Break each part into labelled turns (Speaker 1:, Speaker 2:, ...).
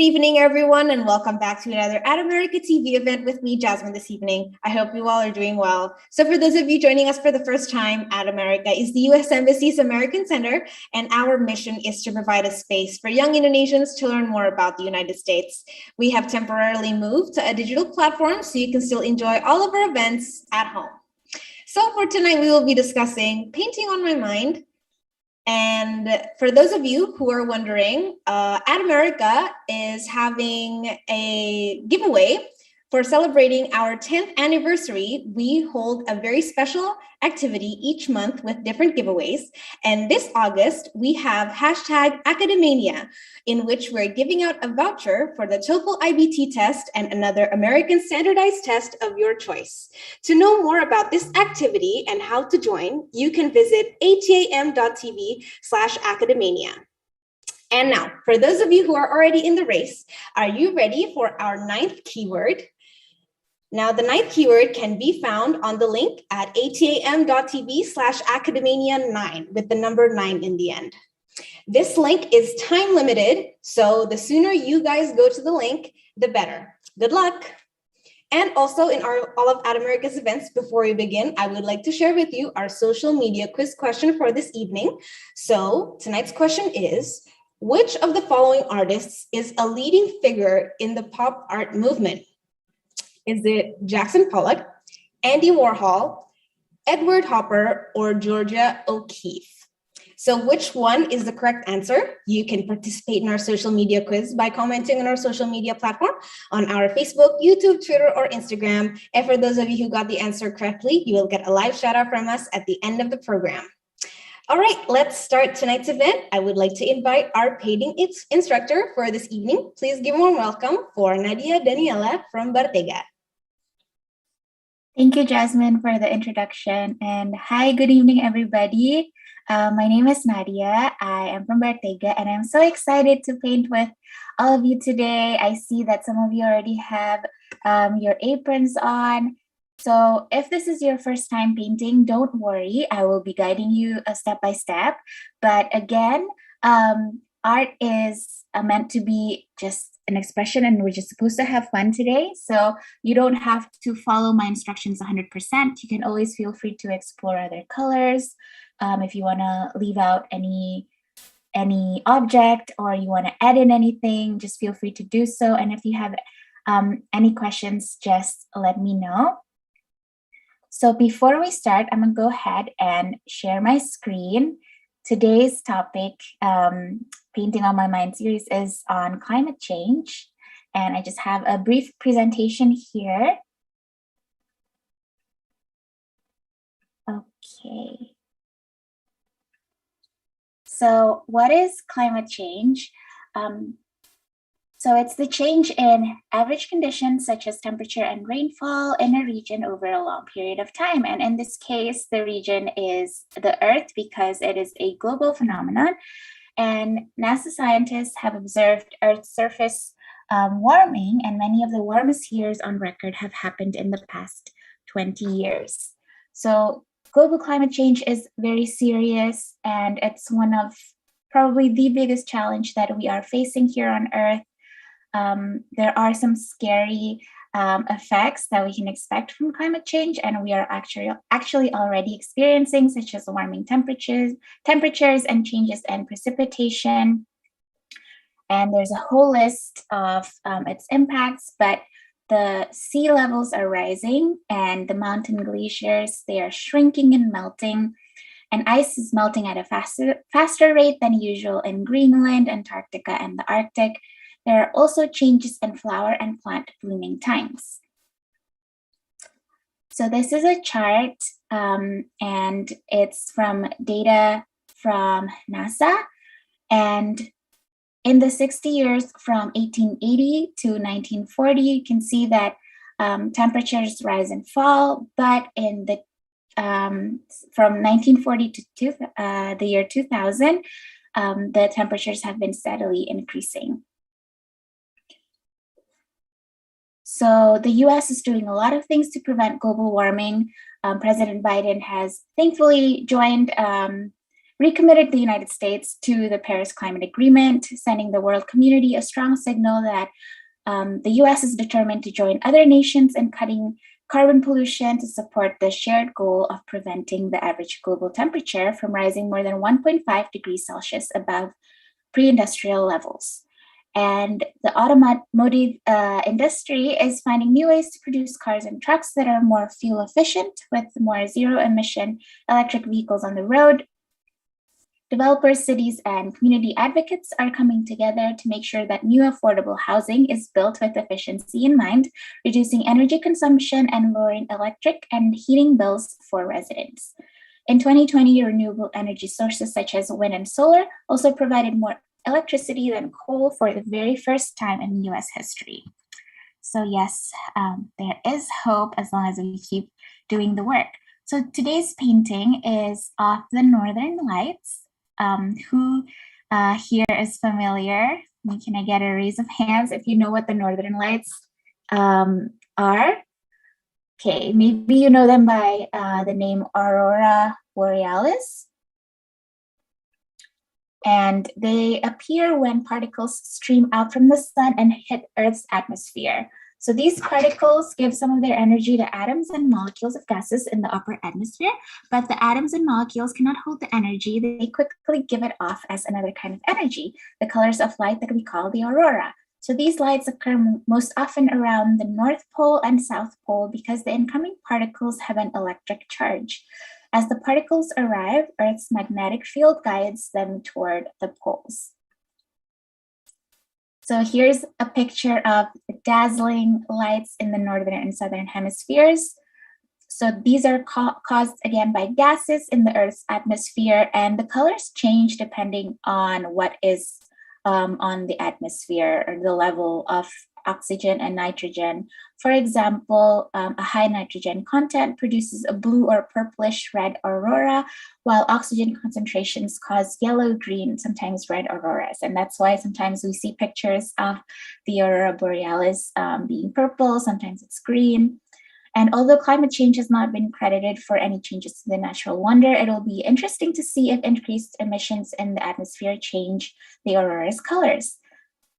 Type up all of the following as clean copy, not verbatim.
Speaker 1: evening, everyone, and welcome back to another At America TV event with me, Jasmine, this evening. I hope you all are doing well. So for those of you joining us for the first time, At America is the U.S. Embassy's American Center, and our mission is to provide a space for young Indonesians to learn more about the United States. We have temporarily moved to a digital platform so you can still enjoy all of our events at home. So for tonight, we will be discussing Painting on My Mind. And for those of you who are wondering, At America is having a giveaway for celebrating our 10th anniversary. We hold a very special activity each month with different giveaways. And this August, we have #Academania, in which we're giving out a voucher for the TOEFL IBT test and another American Standardized Test of your choice. To know more about this activity and how to join, you can visit atam.tv/academania. And now, for those of you who are already in the race, are you ready for our 9th keyword? Now, the 9th keyword can be found on the link at atam.tv/academania9 with the number 9 in the end. This link is time limited, so the sooner you guys go to the link, the better. Good luck. And also in all of At America's events, before we begin, I would like to share with you our social media quiz question for this evening. So tonight's question is, which of the following artists is a leading figure in the pop art movement? Is it Jackson Pollock, Andy Warhol, Edward Hopper, or Georgia O'Keeffe? So which one is the correct answer? You can participate in our social media quiz by commenting on our social media platform on our Facebook, YouTube, Twitter, or Instagram. And for those of you who got the answer correctly, you will get a live shout out from us at the end of the program. All right, let's start tonight's event. I would like to invite our painting instructor for this evening. Please give a warm welcome for Nadia Daniela from Bartega.
Speaker 2: Thank you, Jasmine, for the introduction. And hi, good evening, everybody. My name is Nadia. I am from Bartega, and I'm so excited to paint with all of you today. I see that some of you already have your aprons on. So if this is your first time painting, don't worry. I will be guiding you step by step. But again, art is meant to be just an expression, and we're just supposed to have fun today. So you don't have to follow my instructions 100%. You can always feel free to explore other colors. If you want to leave out any object, or you want to add in anything, just feel free to do so. And if you have any questions, just let me know. So before we start, I'm going to go ahead and share my screen. Today's topic, Painting on My Mind series, is on climate change. And I just have a brief presentation here. Okay. So what is climate change? So it's the change in average conditions such as temperature and rainfall in a region over a long period of time. And in this case, the region is the Earth because it is a global phenomenon. And NASA scientists have observed Earth's surface warming, and many of the warmest years on record have happened in the past 20 years. So global climate change is very serious, and it's one of probably the biggest challenge that we are facing here on Earth. There are some scary effects that we can expect from climate change, and we are actually already experiencing, such as warming temperatures and changes in precipitation. And there's a whole list of its impacts, but the sea levels are rising, and the mountain glaciers, they are shrinking and melting, and ice is melting at a faster rate than usual in Greenland, Antarctica, and the Arctic. There are also changes in flower and plant blooming times. So this is a chart, and it's from data from NASA. And in the 60 years from 1880 to 1940, you can see that temperatures rise and fall, but in the from 1940 to the year 2000, the temperatures have been steadily increasing. So the US is doing a lot of things to prevent global warming. President Biden has thankfully joined recommitted the United States to the Paris Climate Agreement, sending the world community a strong signal that the US is determined to join other nations in cutting carbon pollution to support the shared goal of preventing the average global temperature from rising more than 1.5 degrees Celsius above pre-industrial levels. And the automotive industry is finding new ways to produce cars and trucks that are more fuel efficient with more zero emission electric vehicles on the road. Developers, cities, and community advocates are coming together to make sure that new affordable housing is built with efficiency in mind, reducing energy consumption and lowering electric and heating bills for residents. In 2020, renewable energy sources such as wind and solar also provided more electricity than coal for the very first time in US history. So yes, there is hope as long as we keep doing the work. So today's painting is of the Northern Lights. Who here is familiar? Can I get a raise of hands if you know what the Northern Lights are? Okay, maybe you know them by the name Aurora Borealis. And they appear when particles stream out from the sun and hit Earth's atmosphere. So these particles give some of their energy to atoms and molecules of gases in the upper atmosphere, but the atoms and molecules cannot hold the energy. They quickly give it off as another kind of energy, the colors of light that we call the aurora. So these lights occur most often around the North Pole and South Pole because the incoming particles have an electric charge. As the particles arrive, Earth's magnetic field guides them toward the poles. So here's a picture of the dazzling lights in the northern and southern hemispheres. So these are caused again by gases in the Earth's atmosphere, and the colors change depending on what is on the atmosphere or the level of oxygen and nitrogen. For example, a high nitrogen content produces a blue or purplish red aurora, while oxygen concentrations cause yellow, green, sometimes red auroras. And that's why sometimes we see pictures of the aurora borealis being purple, sometimes it's green. And although climate change has not been credited for any changes to the natural wonder, it'll be interesting to see if increased emissions in the atmosphere change the aurora's colors.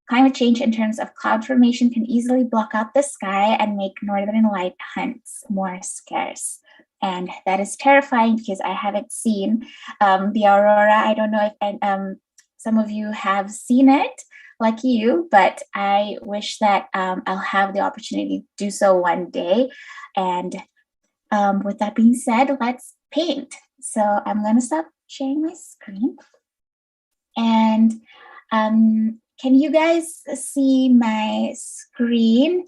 Speaker 2: Climate change in terms of cloud formation can easily block out the sky and make northern light hunts more scarce. And that is terrifying because I haven't seen the aurora. I don't know if some of you have seen it like you, but I wish that I'll have the opportunity to do so one day. And with that being said, let's paint. So I'm gonna stop sharing my screen. And can you guys see my screen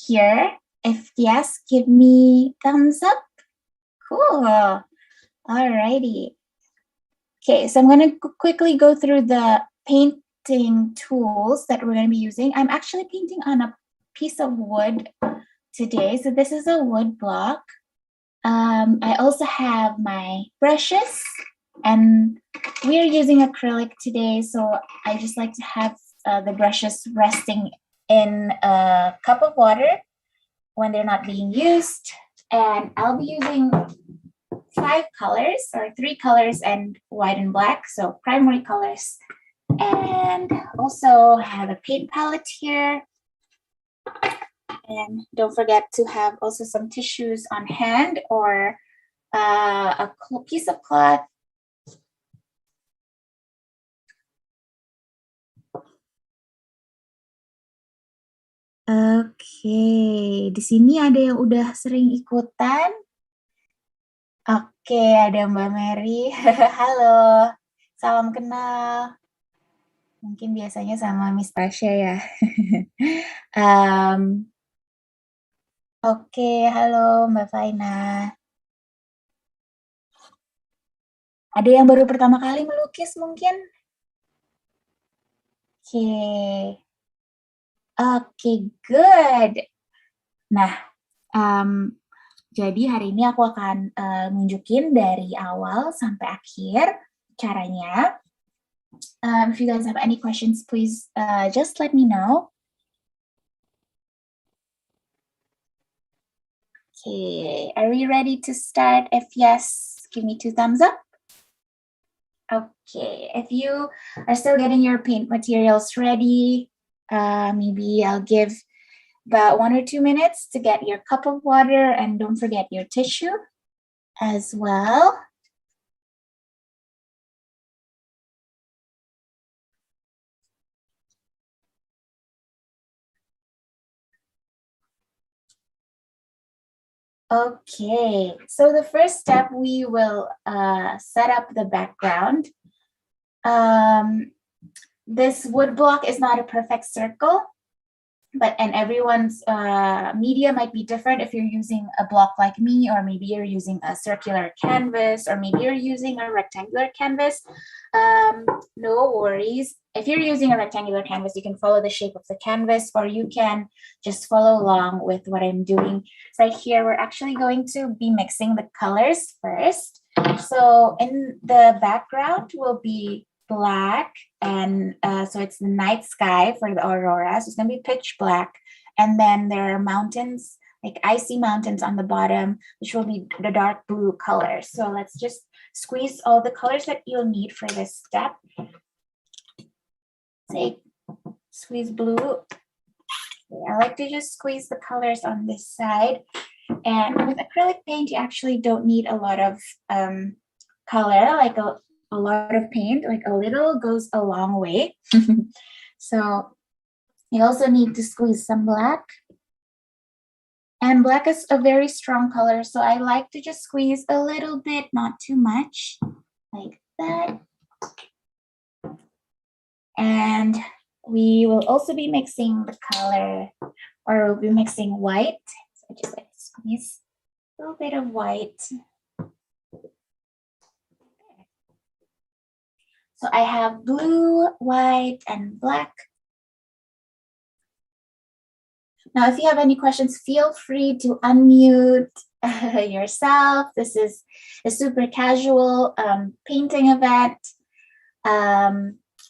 Speaker 2: here? If yes, give me thumbs up. Cool. Alrighty. Okay, so I'm going to quickly go through the painting tools that we're going to be using. I'm actually painting on a piece of wood today. So this is a wood block. I also have my brushes. And we are using acrylic today, so I just like to have the brushes resting in a cup of water when they're not being used. And I'll be using 5 colors or 3 colors and white and black, so primary colors. And also have a paint palette here. And don't forget to have also some tissues on hand or a piece of cloth. Oke, di sini ada yang udah sering ikutan. Oke, ada Mbak Mary. Halo, salam kenal. Mungkin biasanya sama Miss Tasya ya. Oke, halo Mbak Faina. Ada yang baru pertama kali melukis mungkin? Oke, good. Nah, jadi hari ini aku akan nunjukin dari awal sampai akhir caranya. If you guys have any questions, please just let me know. Okay, are we ready to start? If yes, give me 2 thumbs up. Okay, if you are still getting your paint materials ready, maybe I'll give about 1 or 2 minutes to get your cup of water, and don't forget your tissue as well. Okay, so the first step, we will set up the background. This wood block is not a perfect circle, and everyone's media might be different. If you're using a block like me, or maybe you're using a circular canvas, or maybe you're using a rectangular canvas, no worries. If you're using a rectangular canvas, you can follow the shape of the canvas, or you can just follow along with what I'm doing. Right here, we're actually going to be mixing the colors first. So in the background will be black, and so it's the night sky for the aurora, so it's going to be pitch black, and then there are mountains, like icy mountains on the bottom, which will be the dark blue color. So let's just squeeze all the colors that you'll need for this step. Say squeeze blue. I like to just squeeze the colors on this side, and with acrylic paint you actually don't need a lot of color, like a lot of paint, like a little goes a long way. So you also need to squeeze some black, and black is a very strong color, so I like to just squeeze a little bit, not too much, like that. And we will also be mixing the color, or we'll be mixing white, so I just like to squeeze a little bit of white. So I have blue, white, and black. Now, if you have any questions, feel free to unmute yourself. This is a super casual painting event.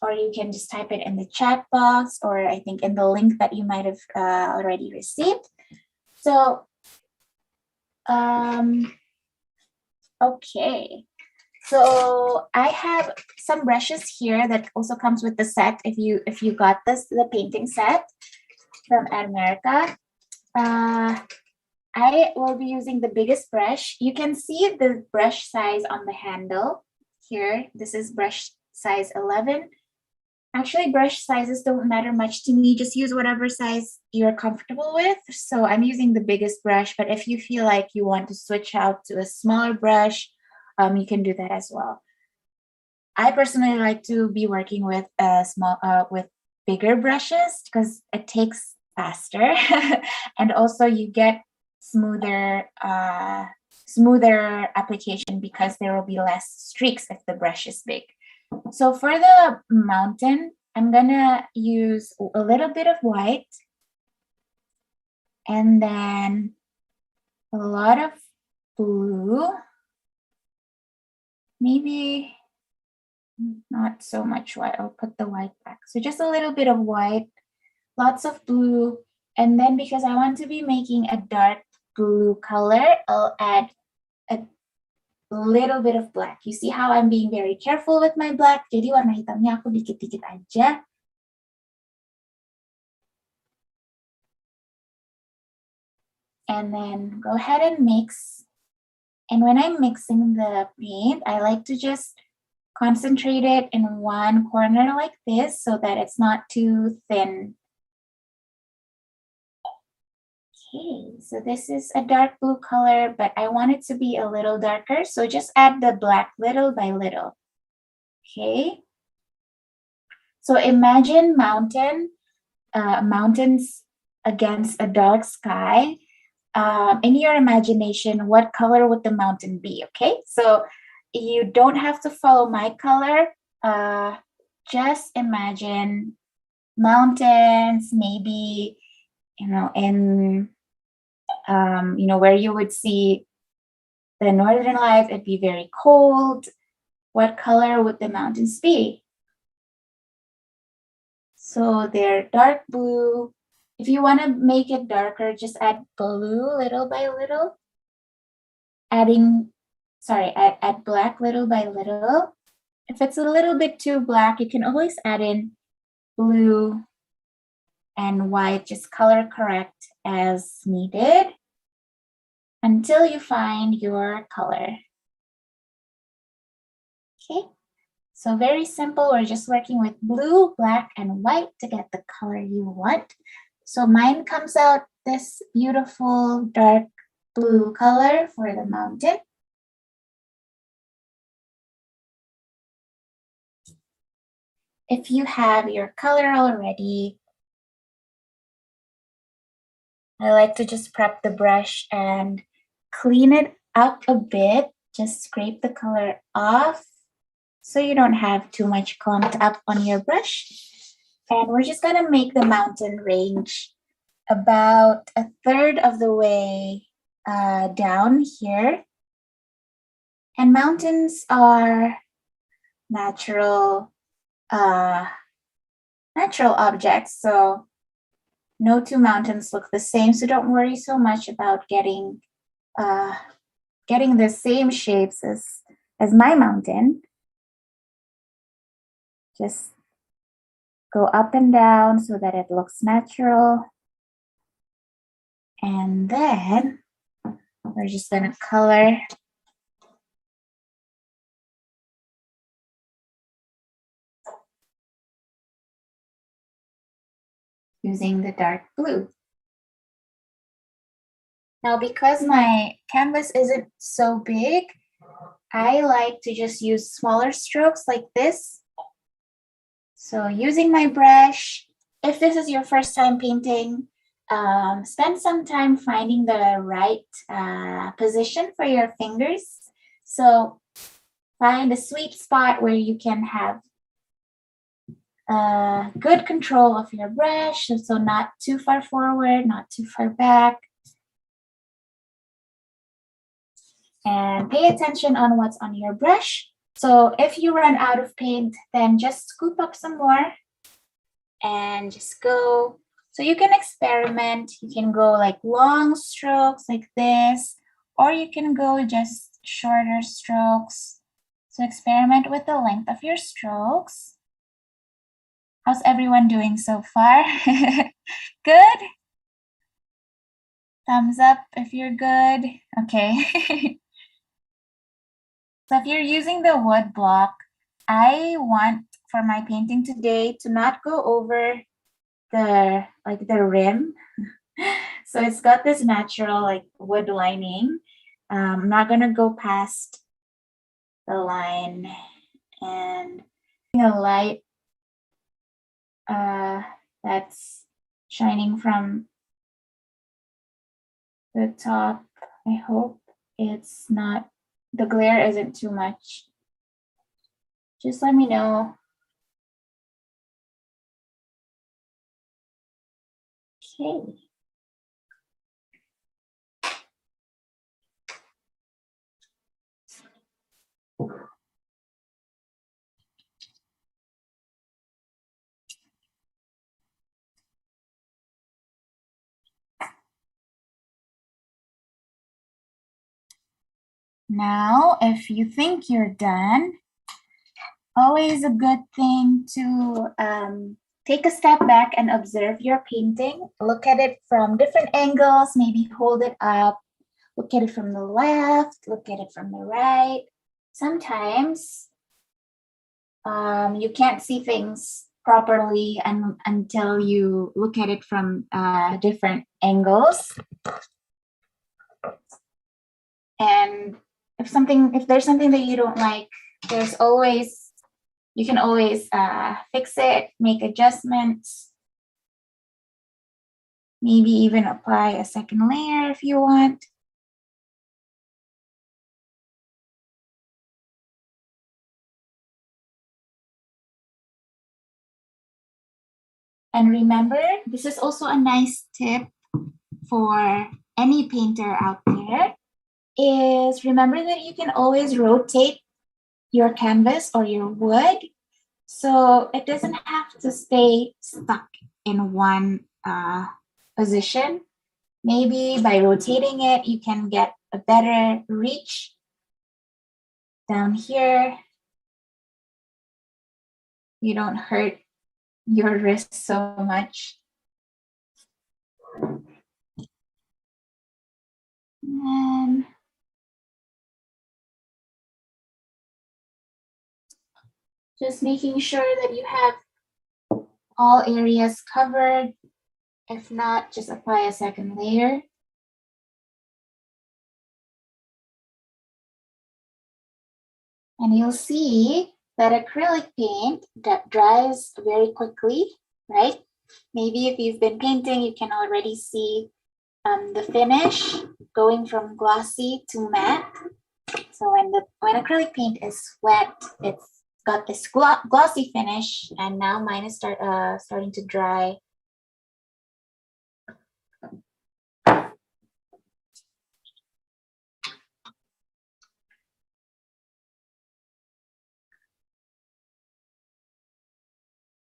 Speaker 2: Or you can just type it in the chat box, or I think in the link that you might have already received. So, okay. So I have some brushes here that also comes with the set. If you got the painting set from America, I will be using the biggest brush. You can see the brush size on the handle here. This is brush size 11. Actually, brush sizes don't matter much to me. Just use whatever size you're comfortable with. So I'm using the biggest brush, but if you feel like you want to switch out to a smaller brush, you can do that as well. I personally like to be working with with bigger brushes because it takes faster, and also you get smoother application because there will be less streaks if the brush is big. So for the mountain, I'm gonna use a little bit of white, and then a lot of blue. Maybe not so much white. I'll put the white back. So just a little bit of white, lots of blue. And then because I want to be making a dark blue color, I'll add a little bit of black. You see how I'm being very careful with my black? Jadi warna hitamnya aku dikit-dikit aja. And then go ahead and mix. And when I'm mixing the paint, I like to just concentrate it in one corner like this so that it's not too thin. Okay, so this is a dark blue color, but I want it to be a little darker. So just add the black little by little. Okay. So imagine mountains against a dark sky. In your imagination, what color would the mountain be? Okay, so you don't have to follow my color. Just imagine mountains, maybe, in where you would see the northern lights. It'd be very cold. What color would the mountains be? So they're dark blue. If you want to make it darker, just add blue little by little. Add black little by little. If it's a little bit too black, you can always add in blue and white, just color correct as needed until you find your color. Okay, so very simple. We're just working with blue, black, and white to get the color you want. So mine comes out this beautiful dark blue color for the mountain. If you have your color already, I like to just prep the brush and clean it up a bit. Just scrape the color off so you don't have too much clumped up on your brush. And we're just gonna make the mountain range about a third of the way down here. And mountains are natural objects, so no two mountains look the same, so don't worry so much about getting the same shapes as my mountain. Just go up and down so that it looks natural. And then we're just gonna color using the dark blue. Now, because my canvas isn't so big, I like to just use smaller strokes like this. So using my brush, if this is your first time painting, spend some time finding the right position for your fingers. So find a sweet spot where you can have good control of your brush, so not too far forward, not too far back. And pay attention on what's on your brush. So if you run out of paint, then just scoop up some more and just go. So you can experiment. You can go like long strokes like this, or you can go just shorter strokes. So experiment with the length of your strokes. How's everyone doing so far? Good? Thumbs up if you're good. Okay. So if you're using the wood block, I want for my painting today to not go over the rim. So it's got this natural like wood lining. I'm not gonna go past the line, and the light that's shining from the top, I hope it's not, the glare isn't too much. Just let me know. Okay. Now, if you think you're done, always a good thing to take a step back and observe your painting. Look at it from different angles, maybe hold it up, look at it from the left, look at it from the right. Sometimes you can't see things properly until you look at it from different angles. And if there's something that you don't like, you can always fix it, make adjustments, maybe even apply a second layer if you want. And remember, this is also a nice tip for any painter out there, is remember that you can always rotate your canvas or your wood, so it doesn't have to stay stuck in one position. Maybe by rotating it, you can get a better reach down here. you don't hurt your wrist so much. And just making sure that you have all areas covered. If not, just apply a second layer. And you'll see that acrylic paint that dries very quickly, right? Maybe if you've been painting, you can already see the finish going from glossy to matte. So when acrylic paint is wet, it's got this glossy finish, and now mine is starting to dry.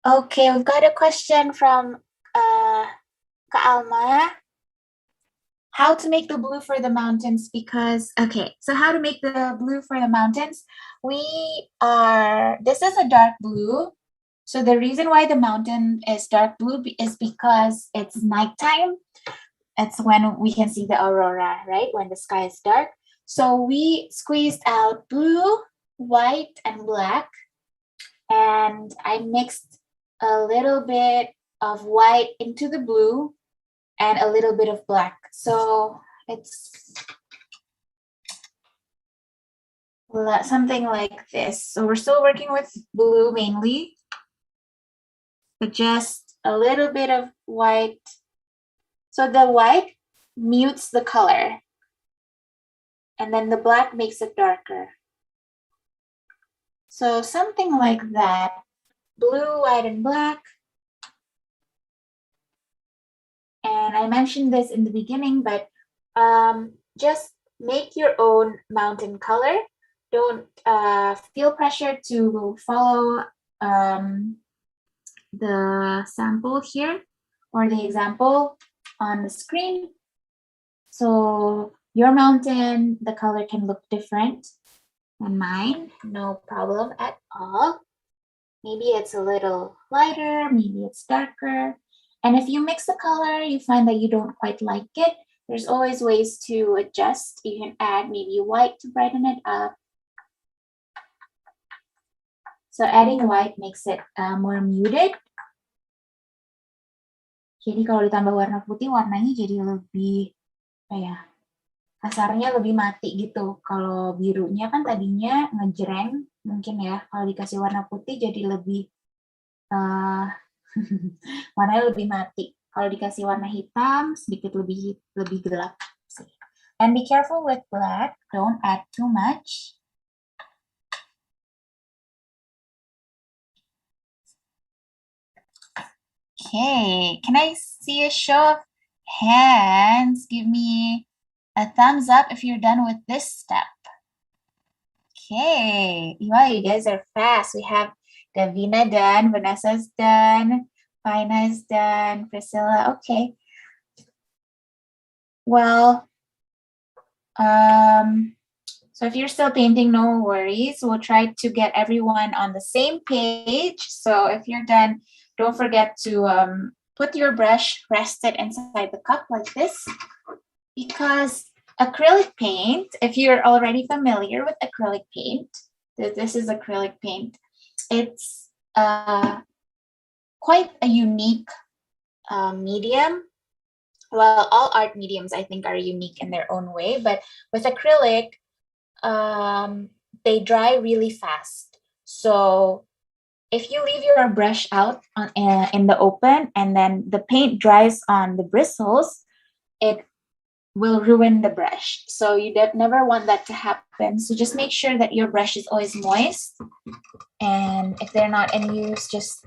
Speaker 2: Okay, we've got a question from Ka Alma. How to make the blue for the mountains, because, okay, so how to make the blue for the mountains? This is a dark blue. So the reason why the mountain is dark blue is because it's nighttime. It's when we can see the aurora, right? When the sky is dark. So we squeezed out blue, white, and black. And I mixed a little bit of white into the blue and a little bit of black. So it's something like this. So we're still working with blue mainly, but just a little bit of white. So the white mutes the color, and then the black makes it darker. So something like that. Blue, white, and black. And I mentioned this in the beginning, but just make your own mountain color. Don't feel pressure to follow the sample here or the example on the screen. So your mountain, the color can look different than mine, no problem at all. Maybe it's a little lighter, maybe it's darker. And if you mix the color, you find that you don't quite like it, there's always ways to adjust. You can add maybe white to brighten it up. So adding white makes it more muted. Jadi kalau ditambah warna putih, warnanya jadi lebih, kasarnya lebih mati gitu. Kalau birunya kan tadinya ngejreng, mungkin ya. Kalau dikasih warna putih jadi lebih, warnanya lebih mati. Kalau dikasih warna hitam, sedikit lebih gelap. And be careful with black, don't add too much. Okay, can I see a show of hands? Give me a thumbs up if you're done with this step. Okay, wow, you guys are fast. We have Davina done, Vanessa's done, Fina is done, Priscilla, okay. Well, so if you're still painting, no worries. We'll try to get everyone on the same page. So if you're done, don't forget to put your brush rested inside the cup like this, because acrylic paint, if you're already familiar with acrylic paint, this is acrylic paint. It's quite a unique medium. Well, all art mediums, I think, are unique in their own way, but with acrylic, they dry really fast. So if you leave your brush out in the open and then the paint dries on the bristles, it will ruin the brush. So you never want that to happen. So just make sure that your brush is always moist. And if they're not in use, just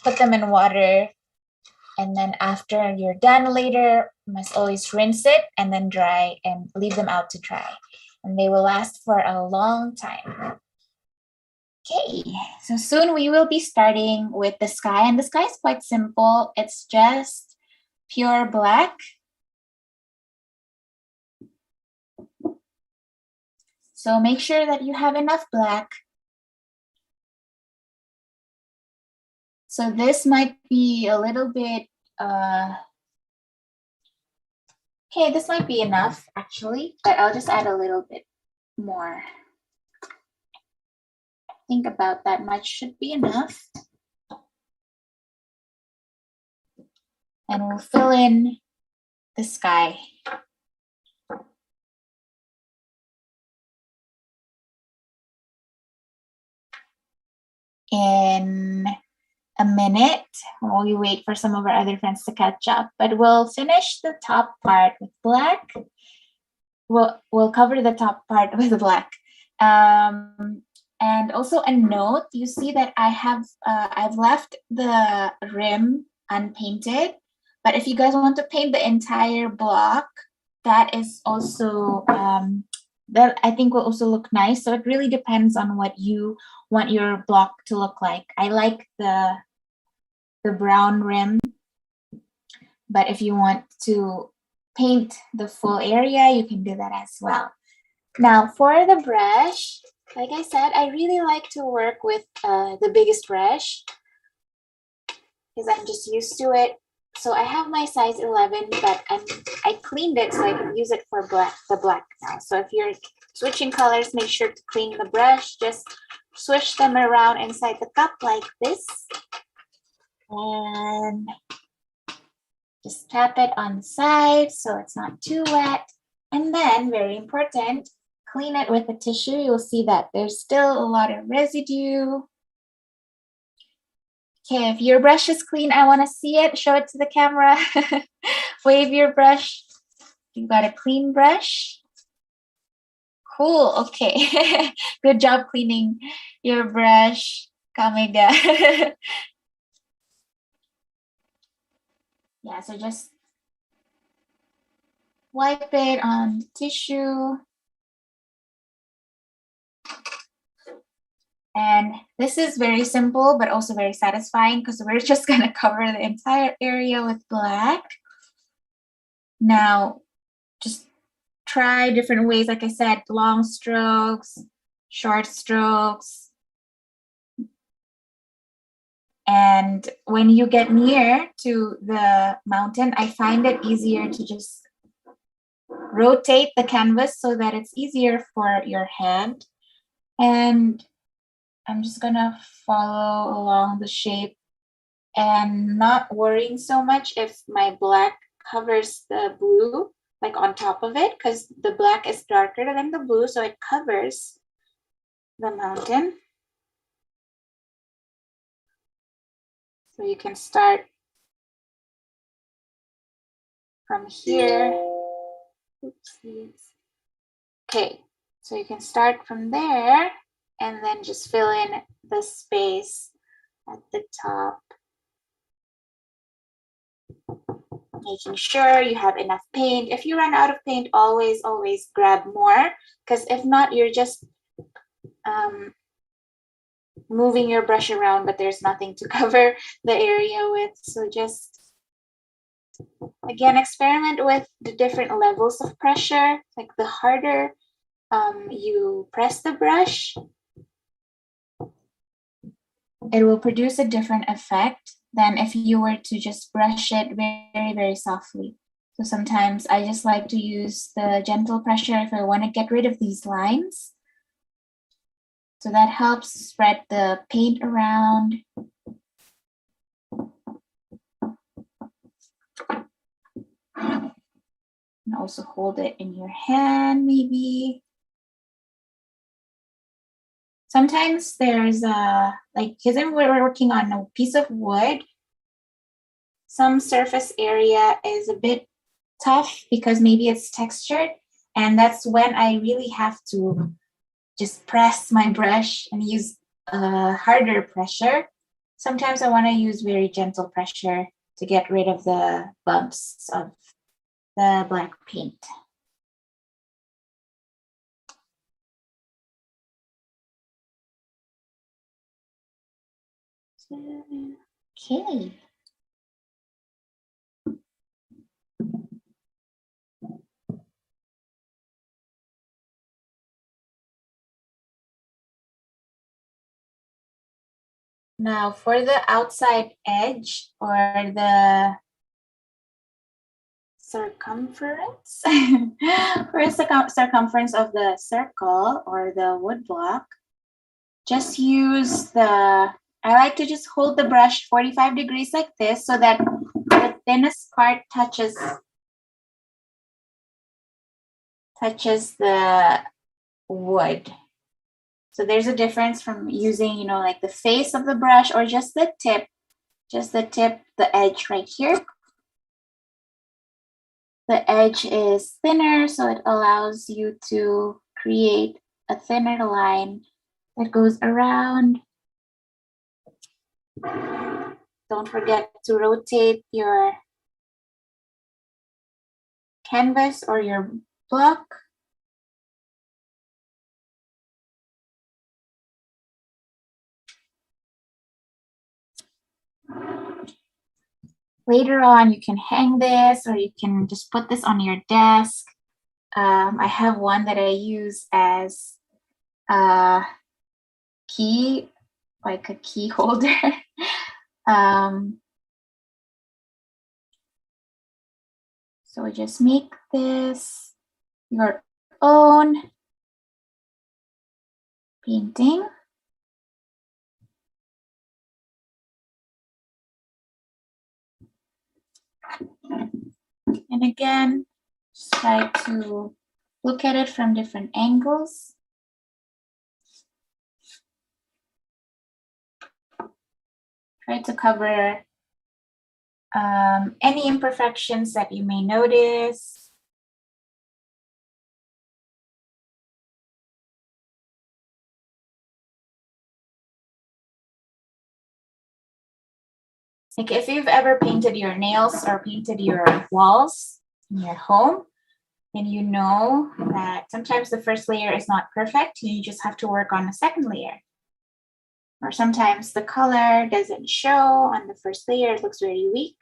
Speaker 2: put them in water. And then after you're done later, you must always rinse it and then dry and leave them out to dry. And they will last for a long time. Okay, so soon we will be starting with the sky. And the sky is quite simple. It's just pure black. So make sure that you have enough black. So this might be a little bit, okay, this might be enough actually, but I'll just add a little bit more. I think about that much should be enough. And we'll fill in the sky. In a minute while we wait for some of our other friends to catch up, but we'll finish the top part with black. We'll cover the top part with black. And also a note, you see that I've left the rim unpainted, but if you guys want to paint the entire block, that is also that I think will also look nice. So it really depends on what you want your block to look like. I like the brown rim, but if you want to paint the full area, you can do that as well. Now for the brush, like I said, I really like to work with the biggest brush because I'm just used to it. So I have my size 11, but I cleaned it so I can use it for the black now. So if you're switching colors, make sure to clean the brush. Just swish them around inside the cup like this. And just tap it on the side so it's not too wet. And then, very important, clean it with a tissue. You'll see that there's still a lot of residue. Okay, if your brush is clean, I want to see it. Show it to the camera. Wave your brush. You've got a clean brush. Cool, okay. Good job cleaning your brush, Kamega. Yeah, so just wipe it on the tissue. And this is very simple, but also very satisfying because we're just gonna cover the entire area with black. Now, just try different ways. Like I said, long strokes, short strokes. And when you get near to the mountain, I find it easier to just rotate the canvas so that it's easier for your hand. And I'm just gonna follow along the shape and not worrying so much if my black covers the blue, like on top of it, because the black is darker than the blue, so it covers the mountain. So you can start from here. Oopsies. Okay, so you can start from there and then just fill in the space at the top. Making sure you have enough paint. If you run out of paint, always grab more, because if not, you're just moving your brush around, but there's nothing to cover the area with. So just, again, experiment with the different levels of pressure. Like the harder you press the brush, it will produce a different effect than if you were to just brush it very softly. So sometimes I just like to use the gentle pressure if I want to get rid of these lines. So that helps spread the paint around. And also hold it in your hand, maybe. Sometimes there's like, because we're working on a piece of wood, some surface area is a bit tough because maybe it's textured. And that's when I really have to just press my brush and use harder pressure. Sometimes I want to use very gentle pressure to get rid of the bumps of the black paint. Okay. Now for the outside edge or the circumference, for the circumference of the circle or the wood block, just use I like to just hold the brush 45 degrees like this so that the thinnest part touches the wood. So there's a difference from using, you know, like the face of the brush or just the tip, the edge right here. The edge is thinner, so it allows you to create a thinner line that goes around. Don't forget to rotate your canvas or your block. Later on, you can hang this or you can just put this on your desk. I have one that I use as a key, like a key holder. So just make this your own painting. And again, just try to look at it from different angles. Try to cover any imperfections that you may notice. Like if you've ever painted your nails or painted your walls in your home, and you know that sometimes the first layer is not perfect, you just have to work on the second layer. Or sometimes the color doesn't show on the first layer, it looks very weak,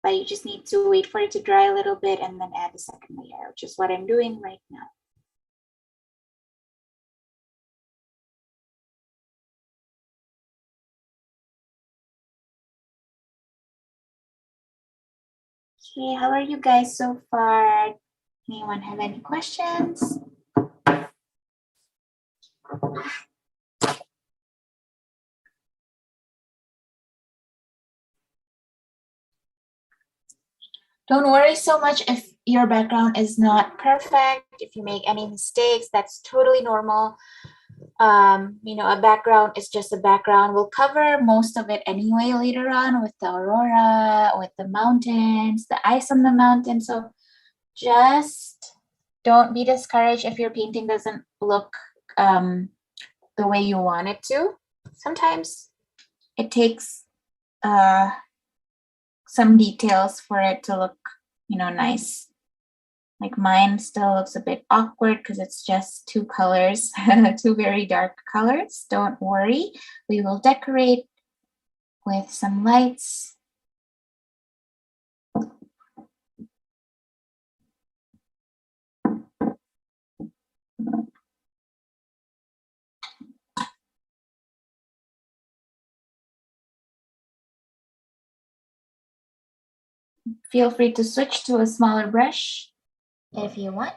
Speaker 2: but you just need to wait for it to dry a little bit and then add the second layer, which is what I'm doing right now. Okay, how are you guys so far? Anyone have any questions? Don't worry so much if your background is not perfect. If you make any mistakes, that's totally normal. You know, a background is just a background. We'll cover most of it anyway later on with the aurora, with the mountains, the ice on the mountain. So just don't be discouraged if your painting doesn't look the way you want it to. Sometimes it takes some details for it to look, you know, nice. Like mine still looks a bit awkward because it's just two colors, two very dark colors. Don't worry, we will decorate with some lights. Feel free to switch to a smaller brush if you want.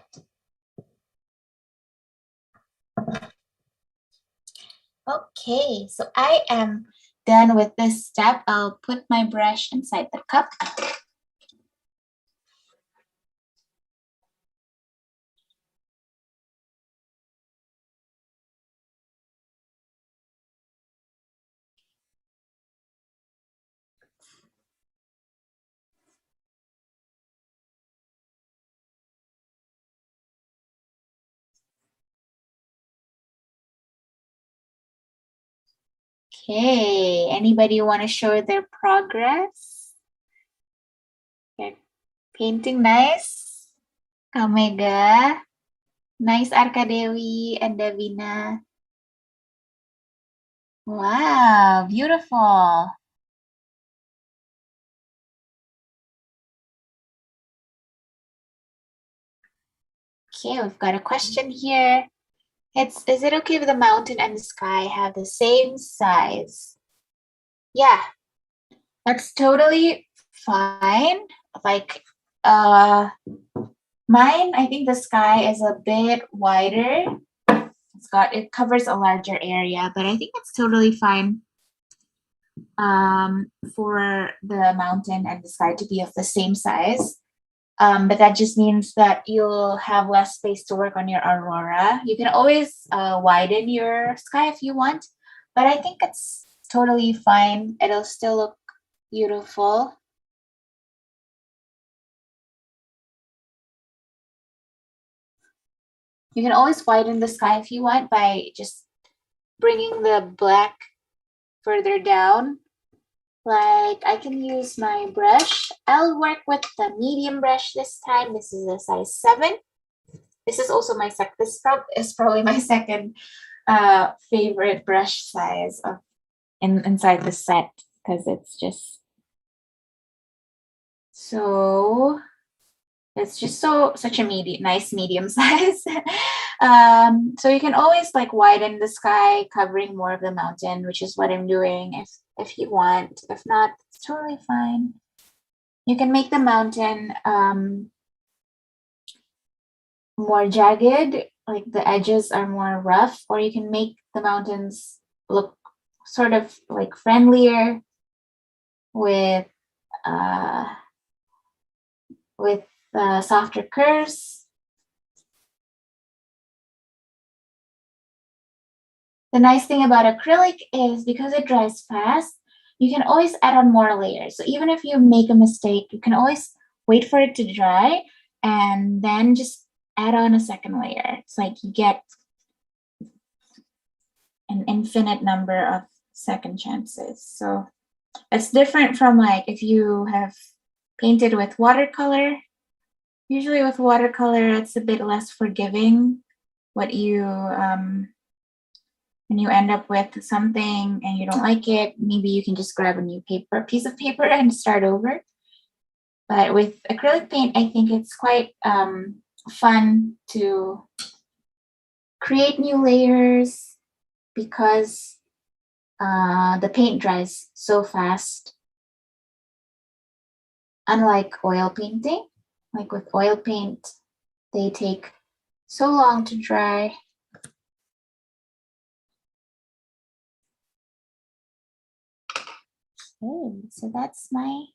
Speaker 2: Okay, so I am done with this step. I'll put my brush inside the cup. Okay, anybody want to show their progress? They're painting nice. Kamega. Nice, Arkadewi and Davina. Wow, beautiful. Okay, we've got a question here. Is it okay if the mountain and the sky have the same size? Yeah, that's totally fine. Like, mine, I think the sky is a bit wider. It covers a larger area, but I think it's totally fine for the mountain and the sky to be of the same size. But that just means that you'll have less space to work on your aurora. You can always widen your sky if you want, but I think it's totally fine. It'll still look beautiful. You can always widen the sky if you want by just bringing the black further down. Like, I can use my brush. I'll work with the medium brush this time. This is a size 7. This is also my is probably my second favorite brush size of inside the set, because it's just so such a nice medium size. So you can always like widen the sky, covering more of the mountain, which is what I'm doing if you want. If not, it's totally fine. You can make the mountain more jagged, like the edges are more rough, or you can make the mountains look sort of like friendlier with softer curves. The nice thing about acrylic is because it dries fast, you can always add on more layers. So even if you make a mistake, you can always wait for it to dry and then just add on a second layer. It's like you get an infinite number of second chances. So it's different from like if you have painted with watercolor. Usually with watercolor, it's a bit less forgiving. When you end up with something and you don't like it, maybe you can just grab a new piece of paper and start over. But with acrylic paint, I think it's quite fun to create new layers because the paint dries so fast. Unlike oil painting, like with oil paint, they take so long to dry. Okay, so that's my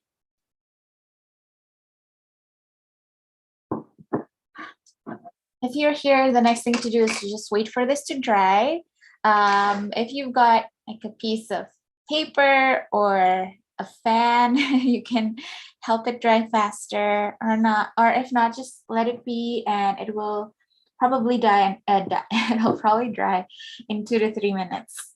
Speaker 2: if you're here, the next thing to do is to just wait for this to dry. If you've got like a piece of paper or a fan, you can help it dry faster or not, or if not, just let it be and it will probably it'll probably dry in 2 to 3 minutes.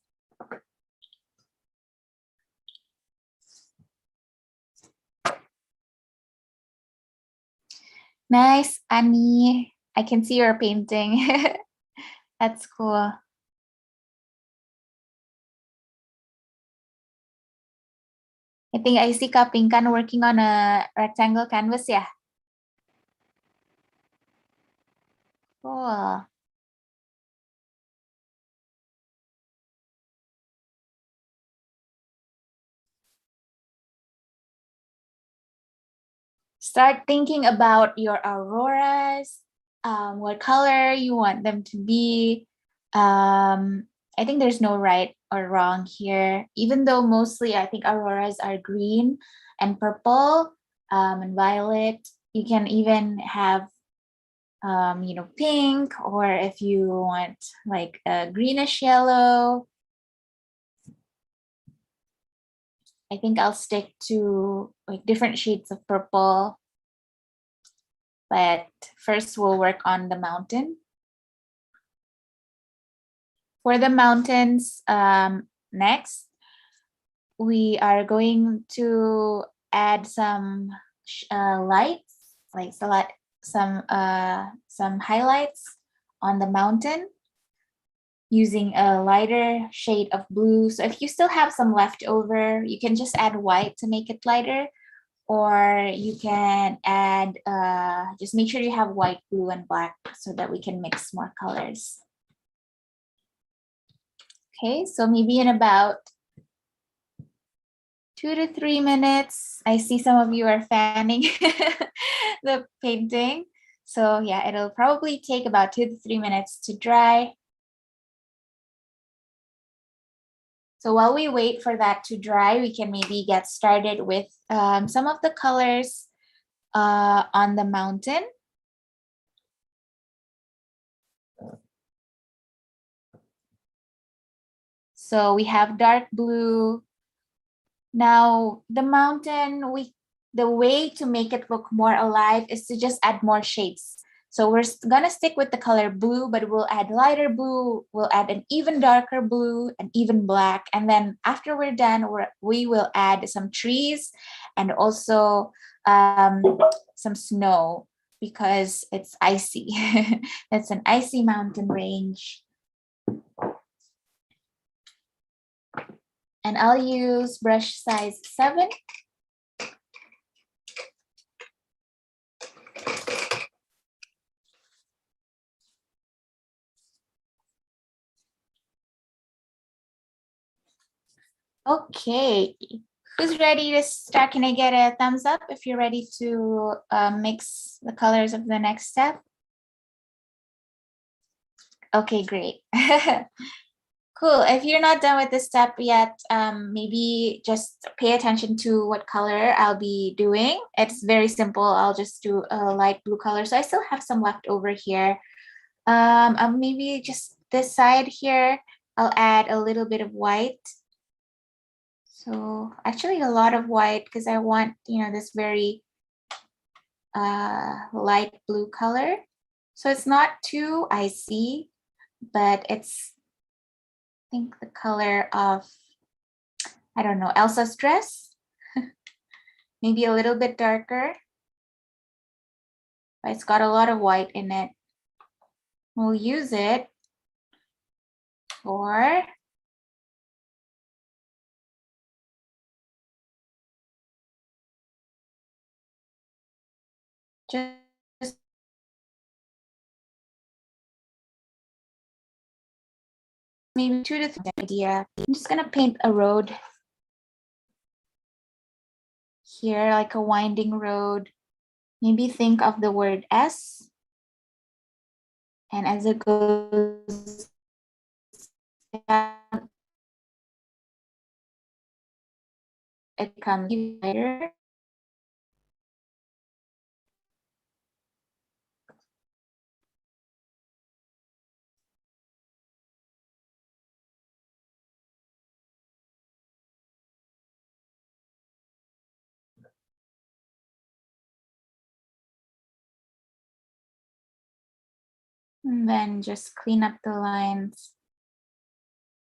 Speaker 2: Nice, Annie. I can see your painting. That's cool. I think I see Kak Pinkan working on a rectangle canvas, yeah. Cool. Start thinking about your auroras, what color you want them to be. I think there's no right or wrong here, even though mostly I think auroras are green and purple and violet. You can even have pink, or if you want like a greenish yellow. I think I'll stick to like different shades of purple. But first we'll work on the mountain. For the mountains, next, we are going to add some lights, like some highlights on the mountain using a lighter shade of blue. So if you still have some left over, you can just add white to make it lighter, or you can add, just make sure you have white, blue, and black so that we can mix more colors. Okay, so maybe in about 2 to 3 minutes. I see some of you are fanning the painting. So yeah, it'll probably take about 2 to 3 minutes to dry. So while we wait for that to dry, we can maybe get started with some of the colors on the mountain. So we have dark blue. Now the mountain, the way to make it look more alive is to just add more shades. So we're gonna stick with the color blue, but we'll add lighter blue, we'll add an even darker blue, and even black. And then after we're done, we will add some trees and also some snow because it's icy. It's an icy mountain range. And I'll use brush size 7. Okay, who's ready to start? Can I get a thumbs up if you're ready to mix the colors of the next step? Okay, great. Cool. If you're not done with this step yet, maybe just pay attention to what color I'll be doing. It's very simple. I'll just do a light blue color. So I still have some left over here. Maybe just this side here, I'll add a little bit of white. So actually a lot of white because I want, this very light blue color. So it's not too icy, but it's, I think, the color of, I don't know, Elsa's dress. Maybe a little bit darker, but it's got a lot of white in it. We'll use it for just maybe 2 to 3 idea. I'm just gonna paint a road here, like a winding road. Maybe think of the word S, and as it goes down, it becomes lighter. And then just clean up the lines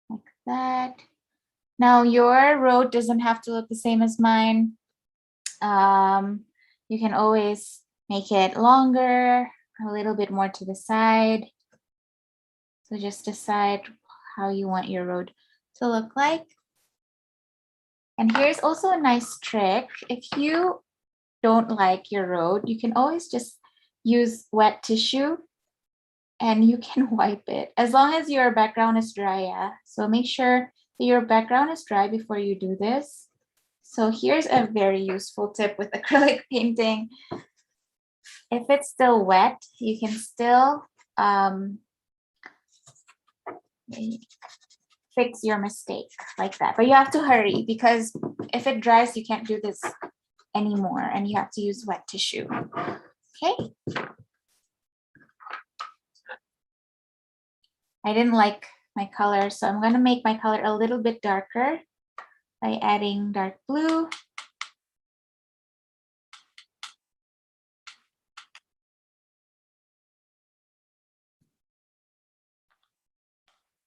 Speaker 2: like that. Now your road doesn't have to look the same as mine. You can always make it longer, a little bit more to the side. So just decide how you want your road to look like. And here's also a nice trick. If you don't like your road, you can always just use wet tissue and you can wipe it as long as your background is dry. Yeah. So make sure that your background is dry before you do this. So here's a very useful tip with acrylic painting. If it's still wet, you can still fix your mistake like that. But you have to hurry because if it dries, you can't do this anymore and you have to use wet tissue. Okay. I didn't like my color, so I'm going to make my color a little bit darker by adding dark blue.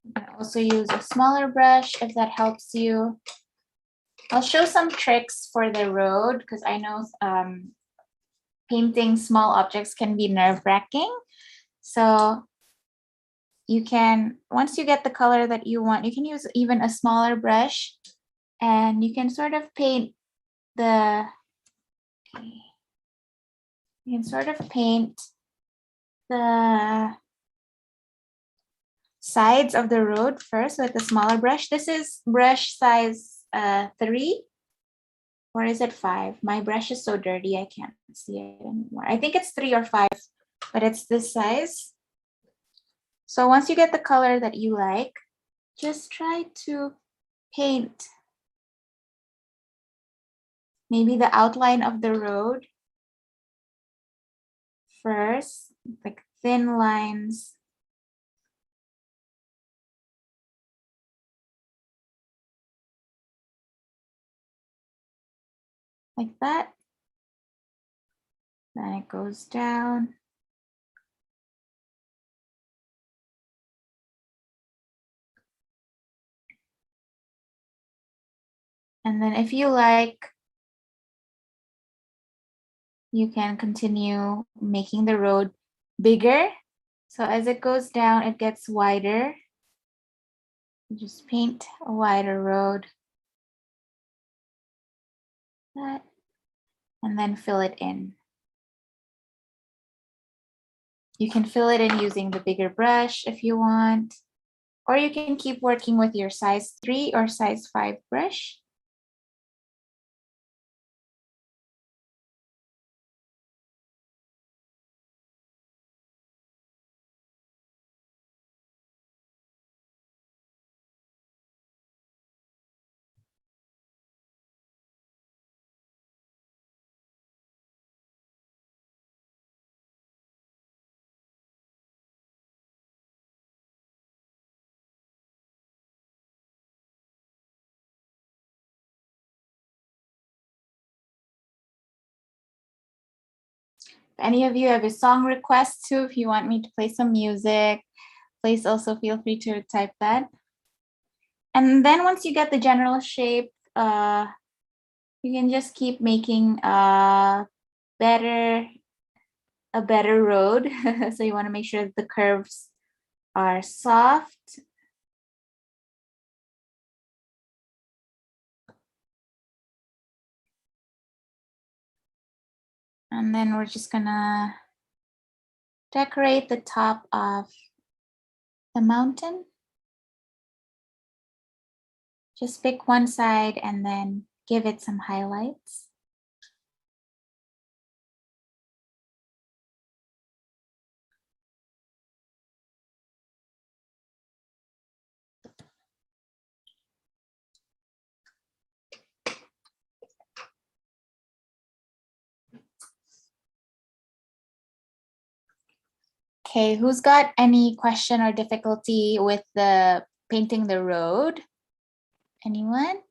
Speaker 2: You can also use a smaller brush if that helps you. I'll show some tricks for the road because I know painting small objects can be nerve-wracking. So you can, once you get the color that you want, you can use even a smaller brush and you can sort of paint the, sides of the road first with a smaller brush. This is brush size 3. Or is it 5? My brush is so dirty, I can't see it anymore. I think it's 3 or 5, but it's this size. So once you get the color that you like, just try to paint maybe the outline of the road first, like thin lines. Like that. Then it goes down. And then if you like, you can continue making the road bigger. So as it goes down, it gets wider. You just paint a wider road. That, and then fill it in. You can fill it in using the bigger brush if you want, or you can keep working with your size 3 or size 5 brush. If any of you have a song request too, if you want me to play some music, please also feel free to type that. And then once you get the general shape, you can just keep making a better road. So you want to make sure that the curves are soft. And then we're just gonna decorate the top of the mountain. Just pick one side and then give it some highlights. Okay, who's got any question or difficulty with the painting the road? Anyone?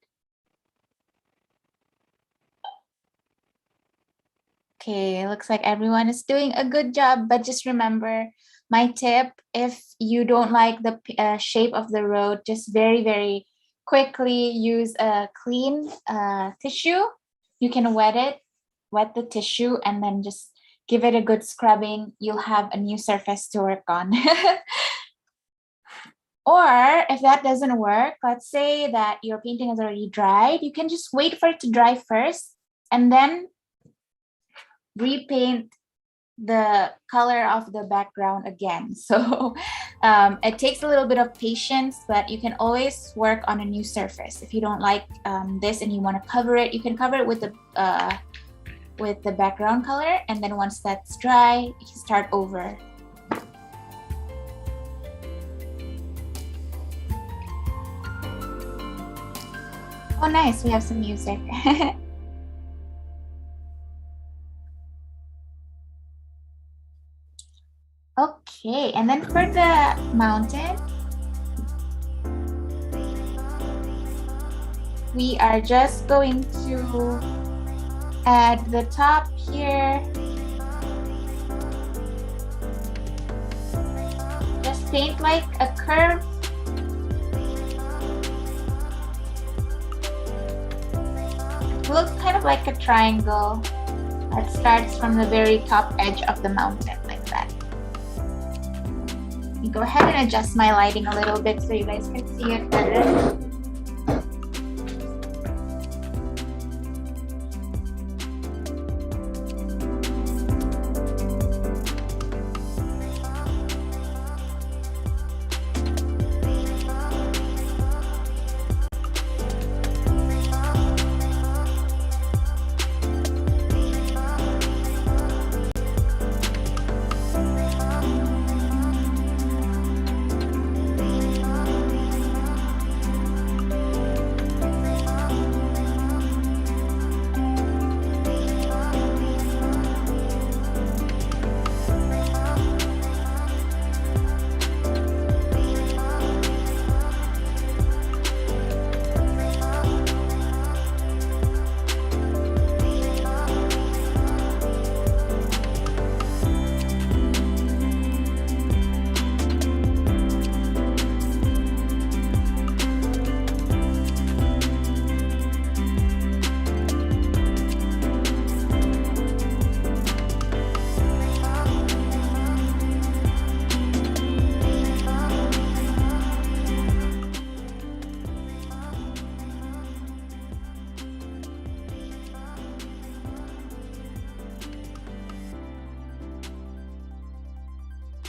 Speaker 2: Okay, looks like everyone is doing a good job, but just remember my tip, if you don't like the shape of the road, just very, very quickly use a clean tissue. You can wet the tissue, and then just give it a good scrubbing. You'll have a new surface to work on. Or if that doesn't work, let's say that your painting is already dried, you can just wait for it to dry first and then repaint the color of the background again. So it takes a little bit of patience, but you can always work on a new surface. If you don't like this and you want to cover it, you can cover it with the background color, and then once that's dry, you can start over. Oh, nice, we have some music. Okay, and then for the mountain, we are just going to add the top here. Just paint like a curve. It looks kind of like a triangle that starts from the very top edge of the mountain, like that. You go ahead and adjust my lighting a little bit so you guys can see it better.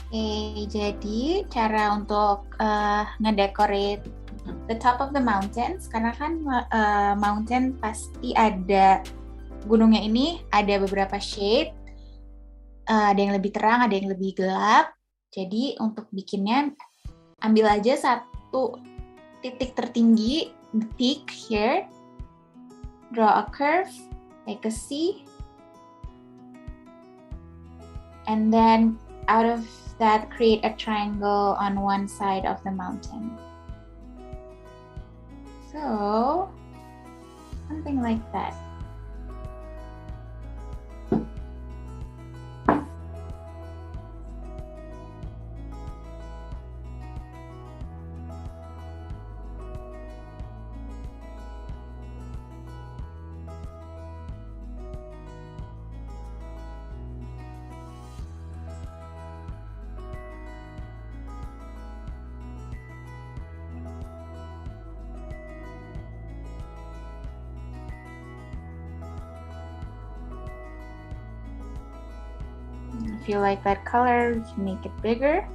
Speaker 2: Oke, jadi cara untuk ngedecorate the top of the mountains, karena kan mountain pasti ada, gunungnya ini ada beberapa shade, ada yang lebih terang, ada yang lebih gelap. Jadi untuk bikinnya, ambil aja satu titik tertinggi, the peak here, draw a curve, like a C, and then out of that, create a triangle on one side of the mountain. So, something like that. If you like that color, you can make it bigger.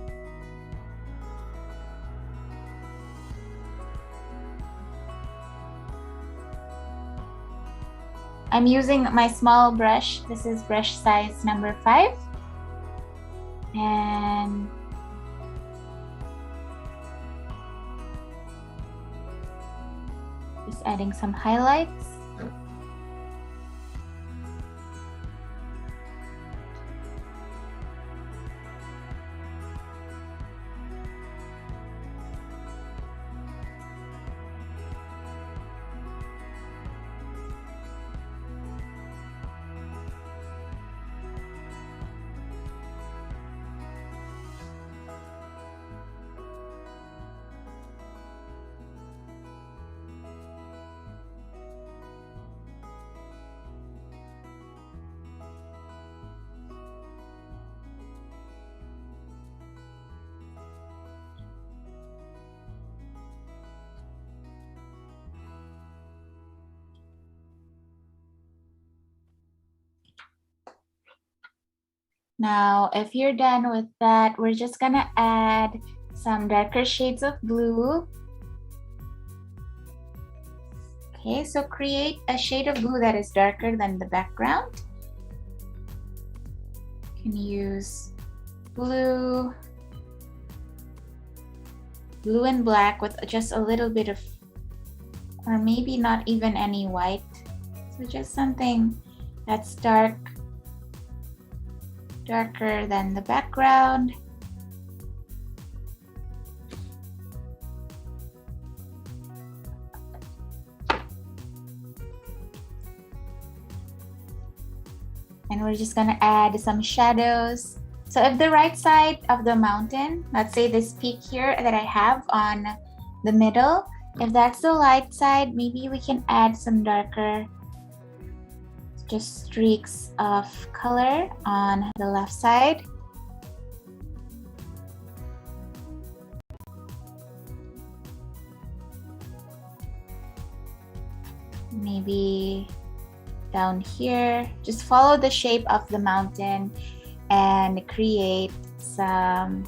Speaker 2: I'm using my small brush. This is brush size number 5. And just adding some highlights. Now, if you're done with that, we're just gonna add some darker shades of blue. Okay, so create a shade of blue that is darker than the background. You can use blue and black with just a little bit of, or maybe not even any white. So just something that's darker than the background. And we're just gonna add some shadows. So if the right side of the mountain, let's say this peak here that I have on the middle, if that's the light side, maybe we can add some darker, just streaks of color on the left side. Maybe down here, just follow the shape of the mountain and create some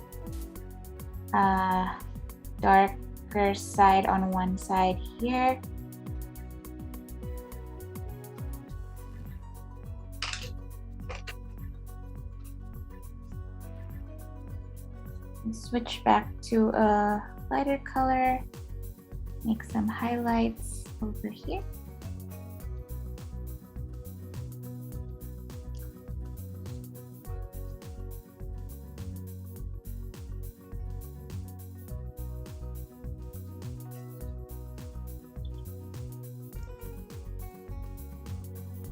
Speaker 2: darker side on one side here. Switch back to a lighter color, make some highlights over here.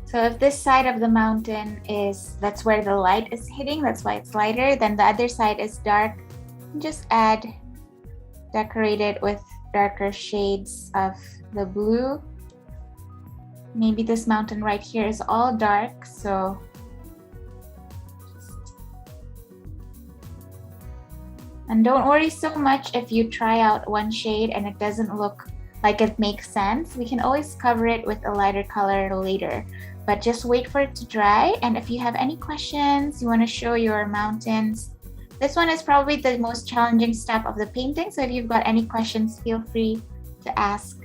Speaker 2: So if this side of the mountain that's where the light is hitting, that's why it's lighter, then the other side is dark. Just decorate it with darker shades of the blue. Maybe this mountain right here is all dark, so and don't worry so much if you try out one shade and it doesn't look like it makes sense. We can always cover it with a lighter color later, but just wait for it to dry. And if you have any questions, you want to show your mountains This one is probably the most challenging step of the painting. So if you've got any questions, feel free to ask.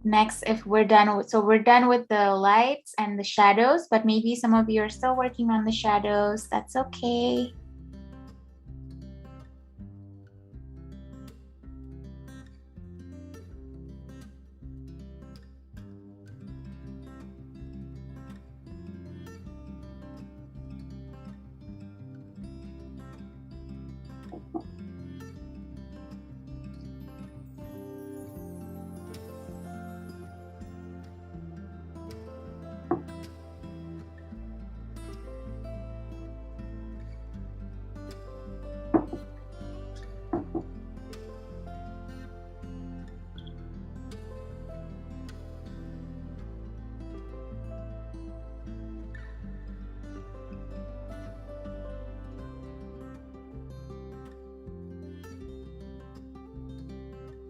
Speaker 2: Next, if we're done with, so we're done with the lights and the shadows, but maybe some of you are still working on the shadows. That's okay.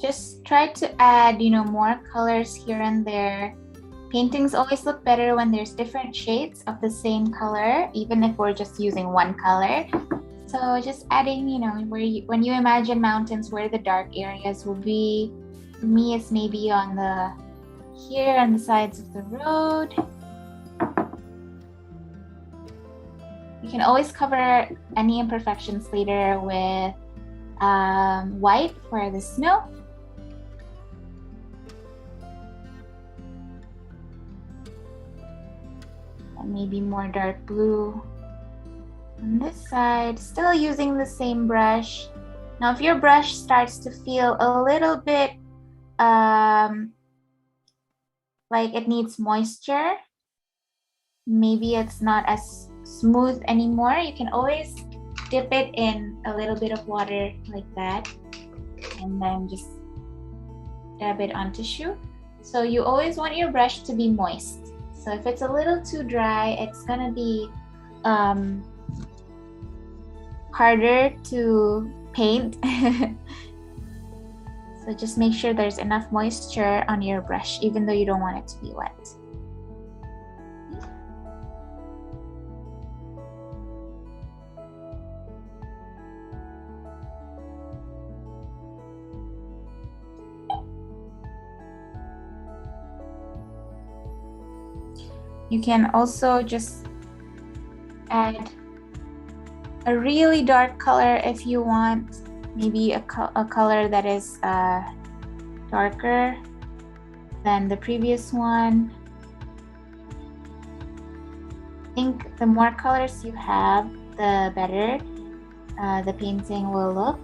Speaker 2: Just try to add, more colors here and there. Paintings always look better when there's different shades of the same color, even if we're just using one color. So just adding, when you imagine mountains, where the dark areas will be. For me, it's maybe here on the sides of the road. You can always cover any imperfections later with white for the snow. And maybe more dark blue on this side, still using the same brush. Now, if your brush starts to feel a little bit like it needs moisture, maybe it's not as smooth anymore, you can always dip it in a little bit of water like that, and then just dab it on tissue. So you always want your brush to be moist. So if it's a little too dry, it's gonna be harder to paint. So just make sure there's enough moisture on your brush, even though you don't want it to be wet. You can also just add a really dark color if you want, maybe a color that is darker than the previous one. I think the more colors you have, the better the painting will look.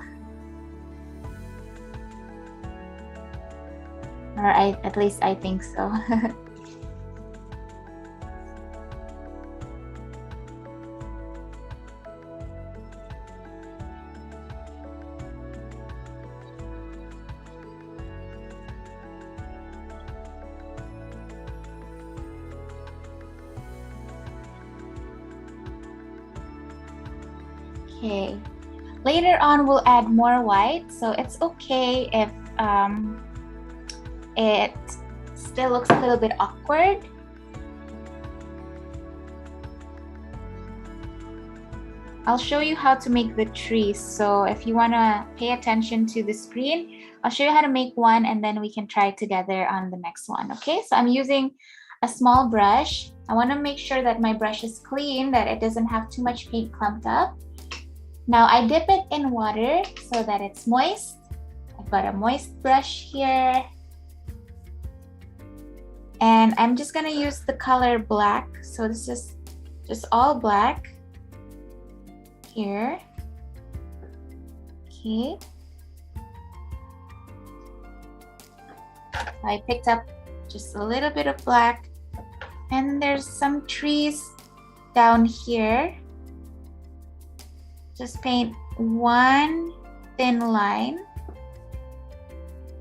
Speaker 2: Or at least I think so. Okay, later on we'll add more white, so it's okay if it still looks a little bit awkward. I'll show you how to make the trees. So if you want to pay attention to the screen, I'll show you how to make one, and then we can try together on the next one. Okay, so I'm using a small brush. I want to make sure that my brush is clean, that it doesn't have too much paint clumped up. Now I dip it in water so that it's moist. I've got a moist brush here. And I'm just gonna use the color black. So this is just all black here. Okay. I picked up just a little bit of black. And there's some trees down here. Just paint one thin line,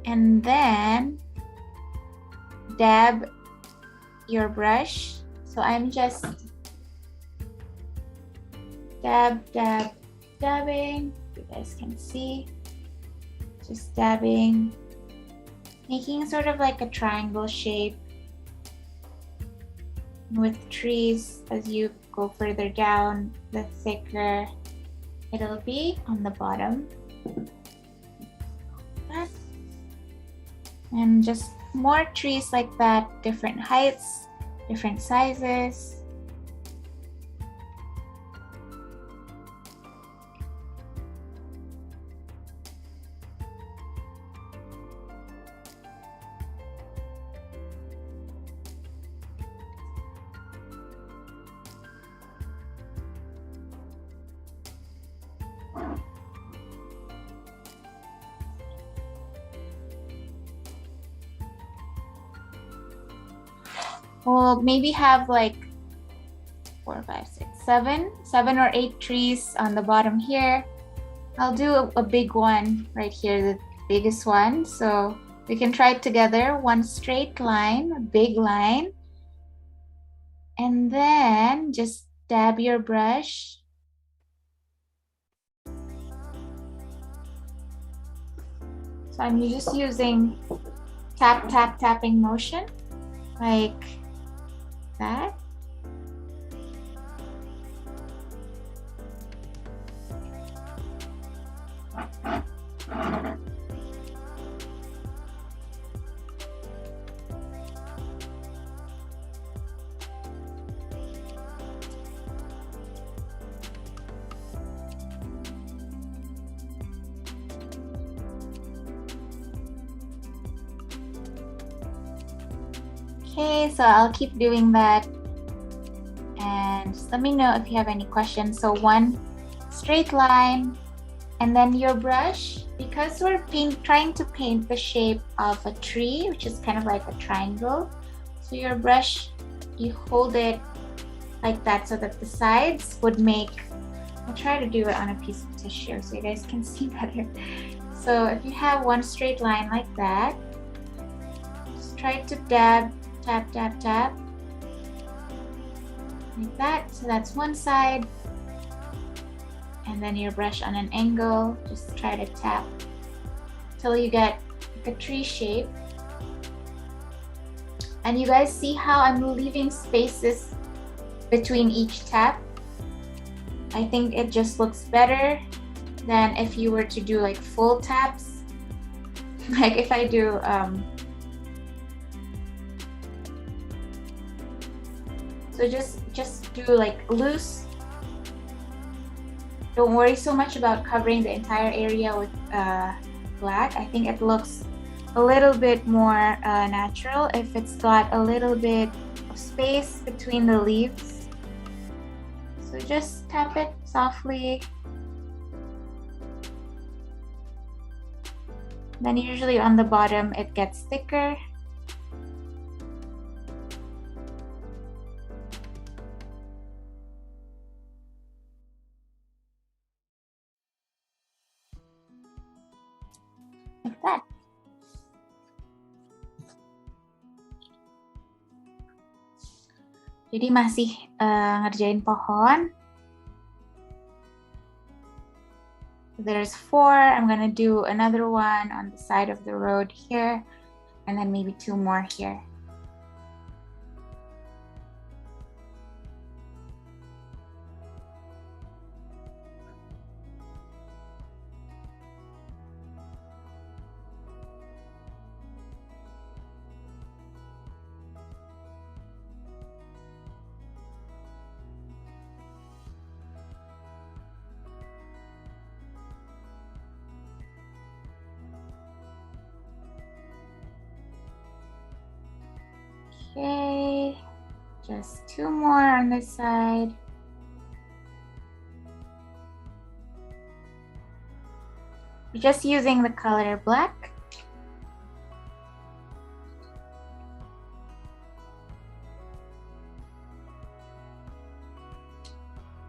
Speaker 2: and then dab your brush. So I'm just dabbing. You guys can see. Just dabbing, making sort of like a triangle shape with trees. As you go further down, the thicker it'll be on the bottom. And just more trees like that, different heights, different sizes. We'll maybe have like 4, 5, 6, 7 or 8 trees on the bottom here. I'll do a big one right here, the biggest one. So we can try it together. One straight line, a big line. And then just dab your brush. So I'm just using tapping motion like that. Okay, so I'll keep doing that, and just let me know if you have any questions. So one straight line, and then your brush, because we're trying to paint the shape of a tree, which is kind of like a triangle. So your brush, you hold it like that so that the sides would make, I'll try to do it on a piece of tissue so you guys can see better. So if you have one straight line like that, just try to tap like that. So that's one side, and then your brush on an angle, just try to tap till you get like a tree shape. And you guys see how I'm leaving spaces between each tap? I think it just looks better than if you were to do like full taps. Like if I do so just do like loose. Don't worry so much about covering the entire area with black. I think it looks a little bit more natural if it's got a little bit of space between the leaves. So just tap it softly. Then usually on the bottom it gets thicker. Like that. Jadi masih ngerjain pohon. There's 4. I'm gonna do another one on the side of the road here, and then maybe 2 more here. Okay, just 2 more on this side. We're just using the color black.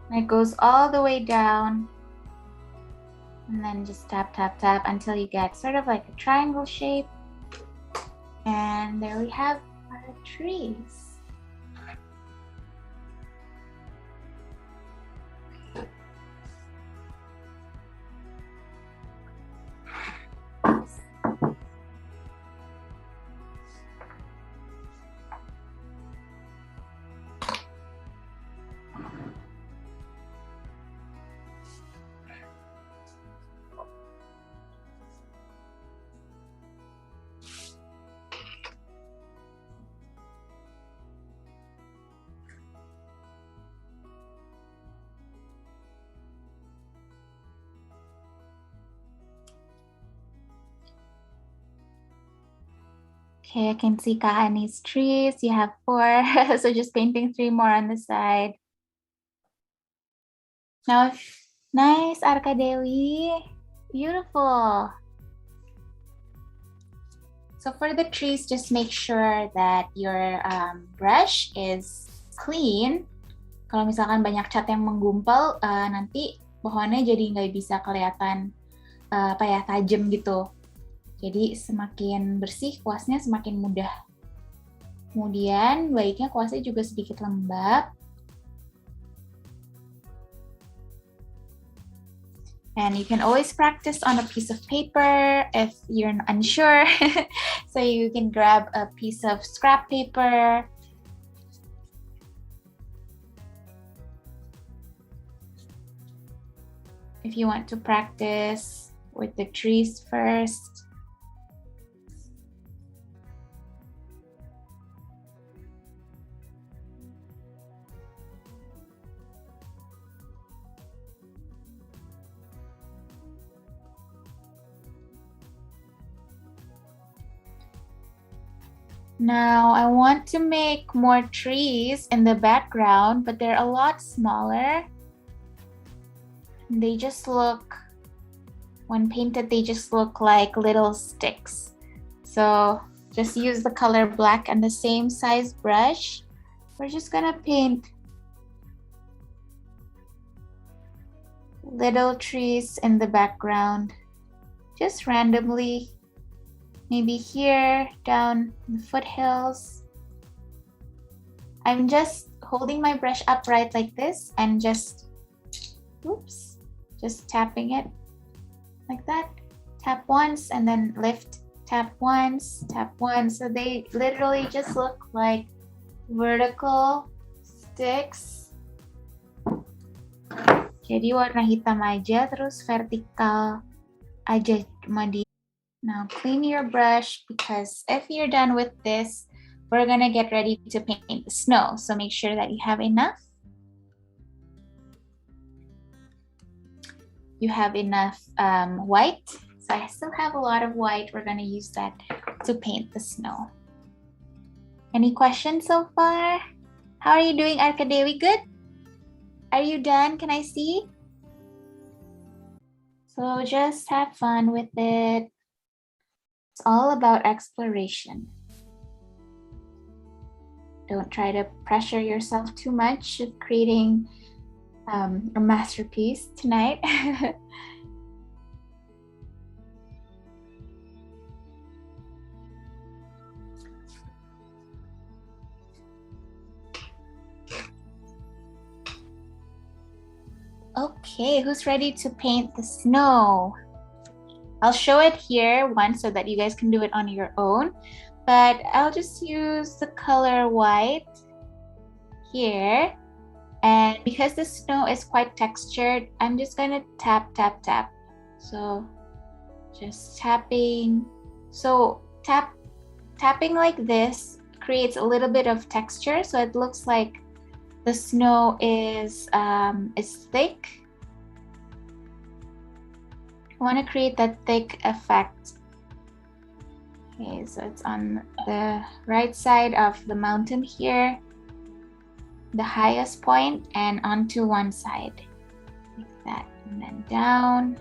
Speaker 2: And it goes all the way down. And then just tap until you get sort of like a triangle shape. And there we have the trees. Okay, I can see Kahani's trees. You have 4, so just painting 3 more on the side. Now, nice, Arkadewi. Beautiful. So for the trees, just make sure that your brush is clean. Kalau misalkan banyak cat yang menggumpal, nanti pohonnya jadi nggak bisa kelihatan tajam gitu. Jadi semakin bersih kuasnya semakin mudah. Kemudian baiknya kuasnya juga sedikit lembab. And you can always practice on a piece of paper if you're unsure. So you can grab a piece of scrap paper. If you want to practice with the trees first. Now I want to make more trees in the background, but they're a lot smaller. They just look, when painted, they just look like little sticks. So just use the color black and the same size brush. We're just gonna paint little trees in the background, just randomly. Maybe here, down the foothills. I'm just holding my brush upright like this and just tapping it like that. Tap once and then lift, tap once, tap once. So they literally just look like vertical sticks. Jadi warna hitam aja, terus vertikal aja cuma di. Now clean your brush, because if you're done with this, we're gonna get ready to paint the snow. So make sure that you have enough. You have enough white. So I still have a lot of white. We're gonna use that to paint the snow. Any questions so far? How are you doing, Arkadewi? Good? Are you done? Can I see? So just have fun with it. It's all about exploration. Don't try to pressure yourself too much of creating a masterpiece tonight. Okay, who's ready to paint the snow? I'll show it here once so that you guys can do it on your own, but I'll just use the color white here. And because the snow is quite textured, I'm just gonna tap, tap, tap. So just tapping. So tapping like this creates a little bit of texture, so it looks like the snow is thick. I want to create that thick effect. Okay, so it's on the right side of the mountain here, the highest point, and onto one side, like that, and then down.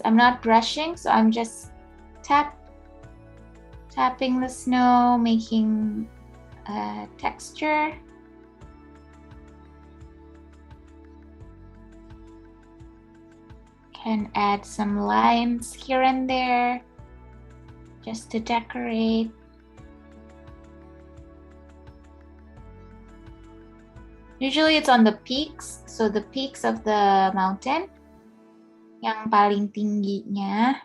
Speaker 2: I'm not brushing, so I'm just tapping the snow, making a texture. Can add some lines here and there just to decorate. Usually it's on the peaks, so the peaks of the mountain, yang paling tingginya.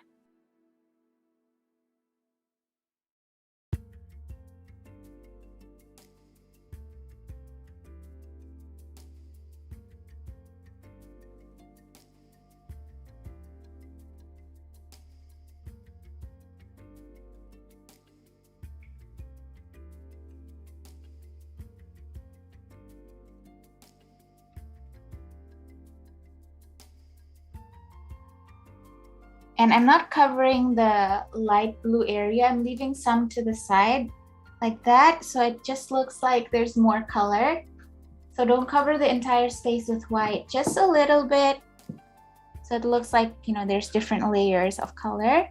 Speaker 2: And I'm not covering the light blue area. I'm leaving some to the side like that. So it just looks like there's more color. So don't cover the entire space with white, just a little bit. So it looks like, you know, there's different layers of color.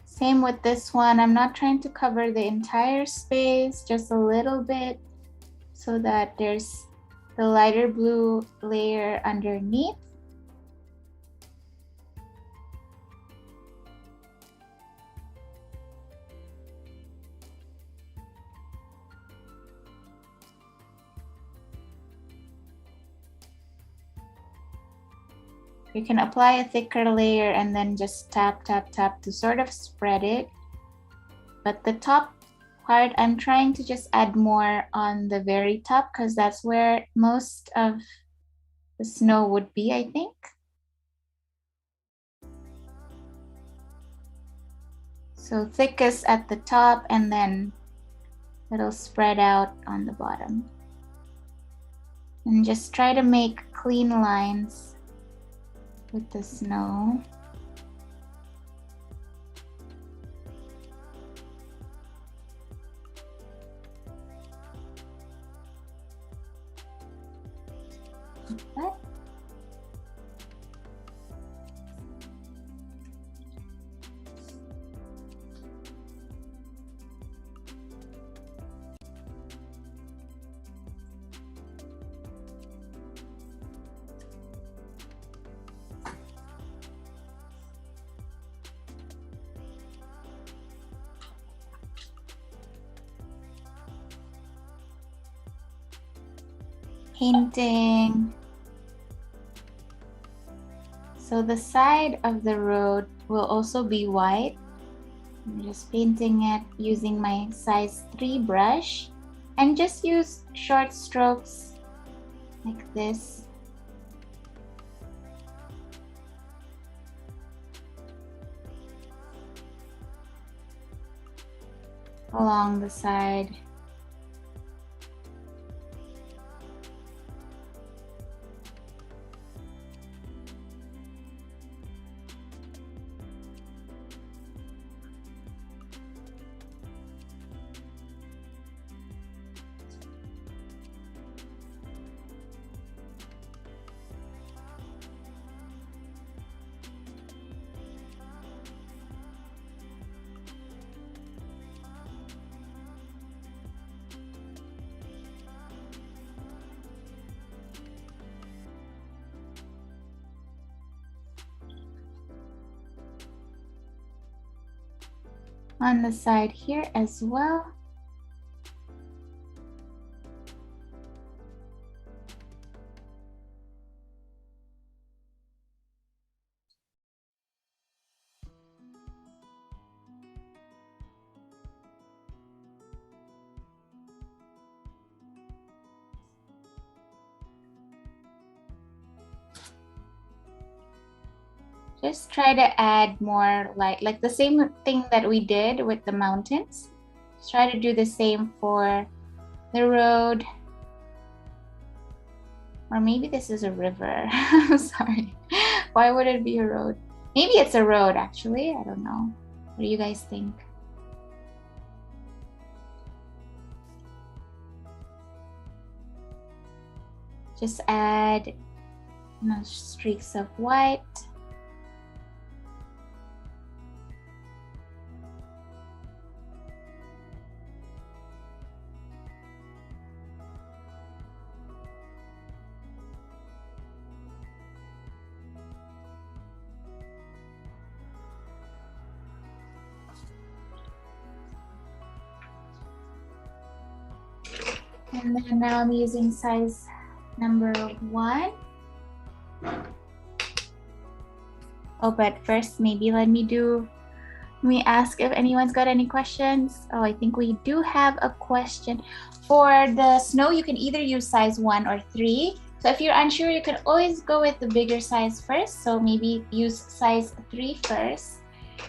Speaker 2: Same with this one. I'm not trying to cover the entire space, just a little bit so that there's the lighter blue layer underneath. You can apply a thicker layer and then just tap, tap, tap to sort of spread it. But the top part, I'm trying to just add more on the very top because that's where most of the snow would be, I think. So thickest at the top and then it'll spread out on the bottom. And just try to make clean lines with the snow. Okay. Painting. So the side of the road will also be white. I'm just painting it using my size 3 brush and just use short strokes like this. Along the side. On the side here as well. Just try to add more light, like the same thing that we did with the mountains. Just try to do the same for the road. Or maybe this is a river. I'm sorry. Why would it be a road? Maybe it's a road, actually. I don't know. What do you guys think? Just add streaks of white. And then now I'm using size number 1. Oh, but first maybe let me ask if anyone's got any questions. Oh, I think we do have a question. For the snow, you can either use size 1 or 3. So if you're unsure, you can always go with the bigger size first. So maybe use size 3 first.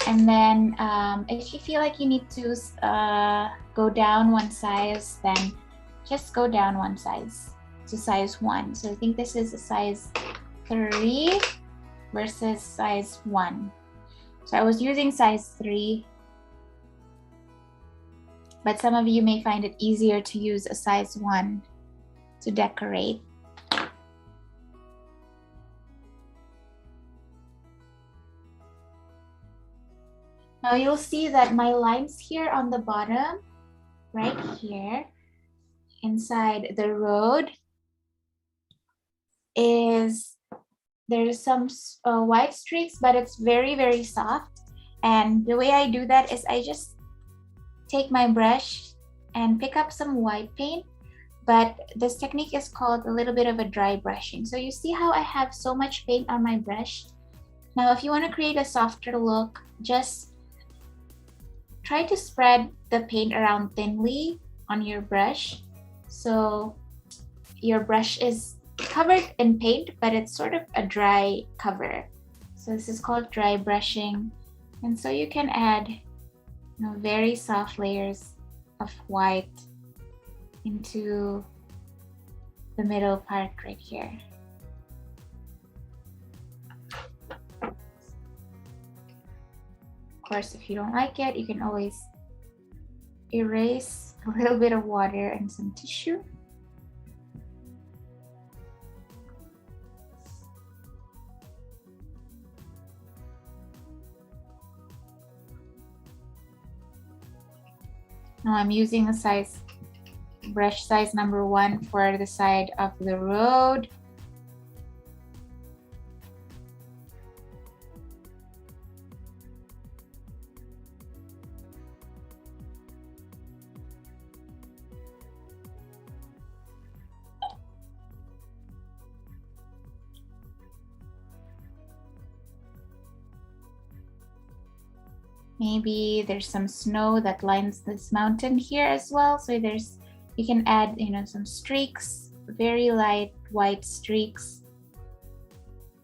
Speaker 2: And then if you feel like you need to go down one size, then just go down one size to size 1. So I think this is a size 3 versus size 1. So I was using size 3, but some of you may find it easier to use a size 1 to decorate. Now you'll see that my lines here on the bottom, right here, inside the road, there's some white streaks, but it's very, very soft. And the way I do that is I just take my brush and pick up some white paint, but this technique is called a little bit of a dry brushing. So you see how I have so much paint on my brush? Now, if you want to create a softer look, just try to spread the paint around thinly on your brush. So your brush is covered in paint, but it's sort of a dry cover. So this is called dry brushing. And so you can add very soft layers of white into the middle part right here. Of course, if you don't like it, you can always erase a little bit of water and some tissue. Now I'm using a brush size number 1 for the side of the road. Maybe there's some snow that lines this mountain here as well. So you can add, some streaks, very light white streaks.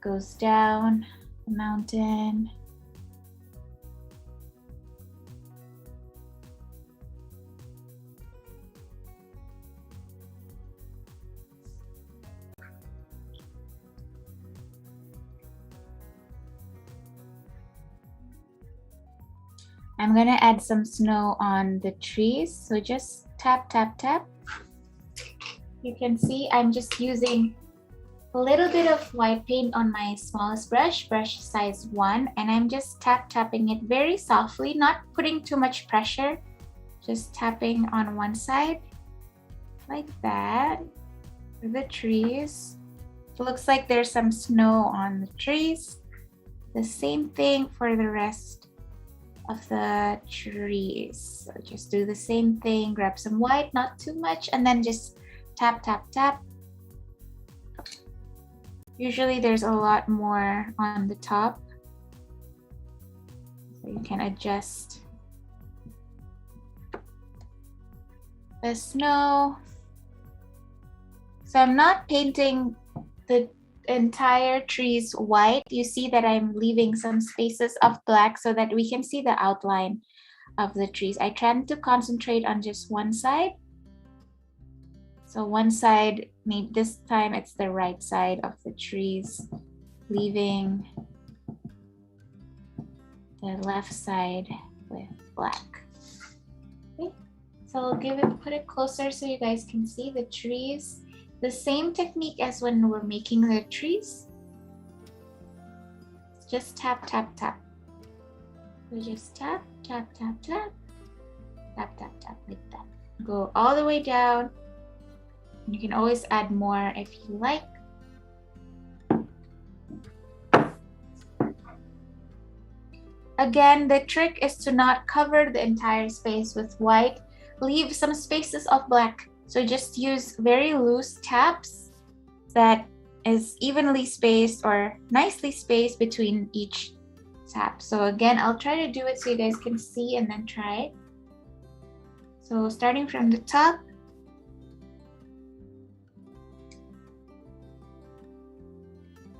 Speaker 2: Goes down the mountain. I'm gonna add some snow on the trees. So just tap, tap, tap. You can see I'm just using a little bit of white paint on my smallest brush size 1, and I'm just tapping it very softly, not putting too much pressure, just tapping on one side like that for the trees. It looks like there's some snow on the trees. The same thing for the rest of the trees. So just do the same thing, grab some white, not too much, and then just tap, tap, tap. Usually there's a lot more on the top, so you can adjust the snow. So I'm not painting entire trees white, you see that I'm leaving some spaces of black so that we can see the outline of the trees. I tend to concentrate on just one side. So one side, maybe this time it's the right side of the trees, leaving the left side with black. Okay. So I'll put it closer so you guys can see the trees. The same technique as when we're making the trees. Just tap, tap, tap. We just tap, tap, tap, tap, tap, tap, tap, like that. Go all the way down. You can always add more if you like. Again, the trick is to not cover the entire space with white. Leave some spaces of black. So just use very loose taps that is evenly spaced or nicely spaced between each tap. So again, I'll try to do it so you guys can see and then try it. So starting from the top.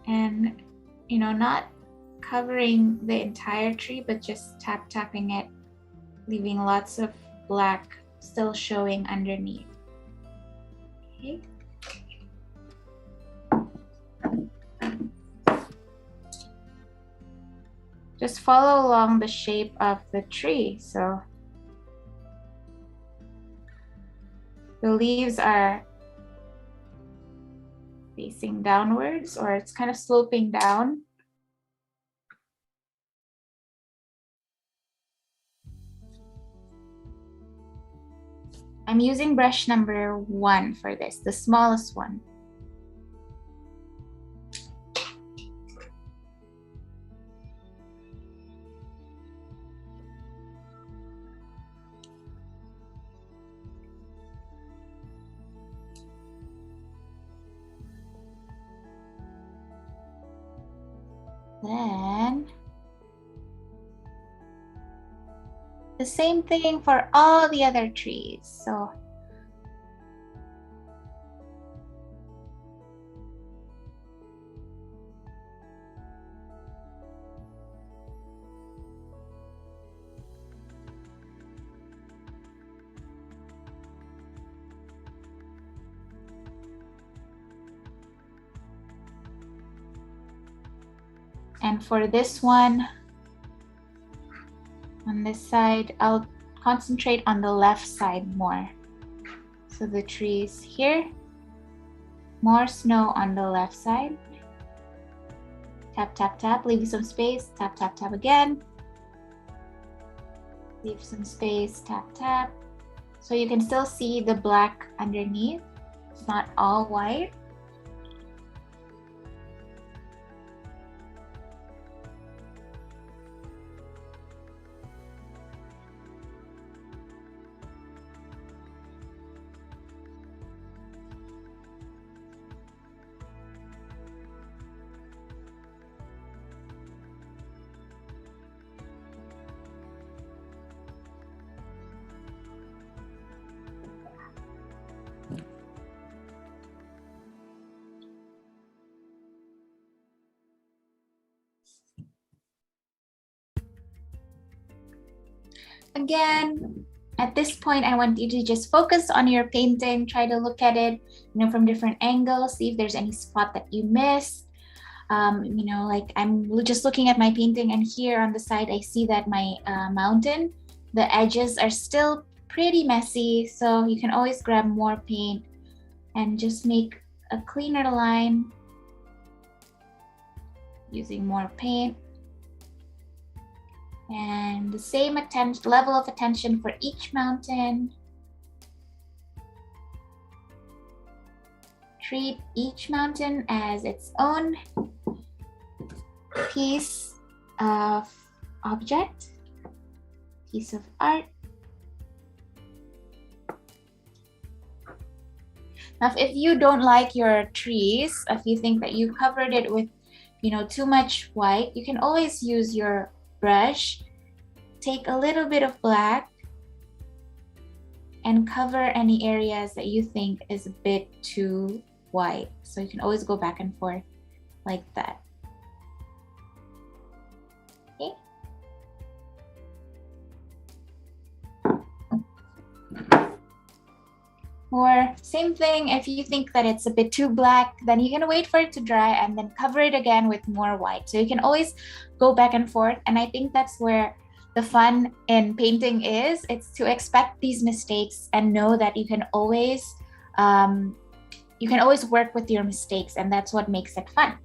Speaker 2: And, not covering the entire tree, but just tapping it, leaving lots of black still showing underneath. Okay. Just follow along the shape of the tree. So the leaves are facing downwards, or it's kind of sloping down. I'm using brush number 1 for this, the smallest one. Then the same thing for all the other trees. So and for this one, on this side, I'll concentrate on the left side more. So the trees here, more snow on the left side. Tap, tap, tap, leave some space, tap, tap, tap again. Leave some space, tap, tap. So you can still see the black underneath. It's not all white. Again, at this point, I want you to just focus on your painting. Try to look at it, from different angles. See if there's any spot that you missed. Like I'm just looking at my painting, and here on the side, I see that my mountain, the edges are still pretty messy. So you can always grab more paint and just make a cleaner line using more paint. And the same level of attention for each mountain. Treat each mountain as its own piece of object, piece of art. Now, if you don't like your trees, if you think that you covered it with, too much white, you can always use your brush, take a little bit of black, and cover any areas that you think is a bit too white. So you can always go back and forth like that. Okay. Or same thing, if you think that it's a bit too black, then you're gonna wait for it to dry and then cover it again with more white. So you can always go back and forth. And I think that's where the fun in painting is. It's to expect these mistakes and know that you can always work with your mistakes, and that's what makes it fun.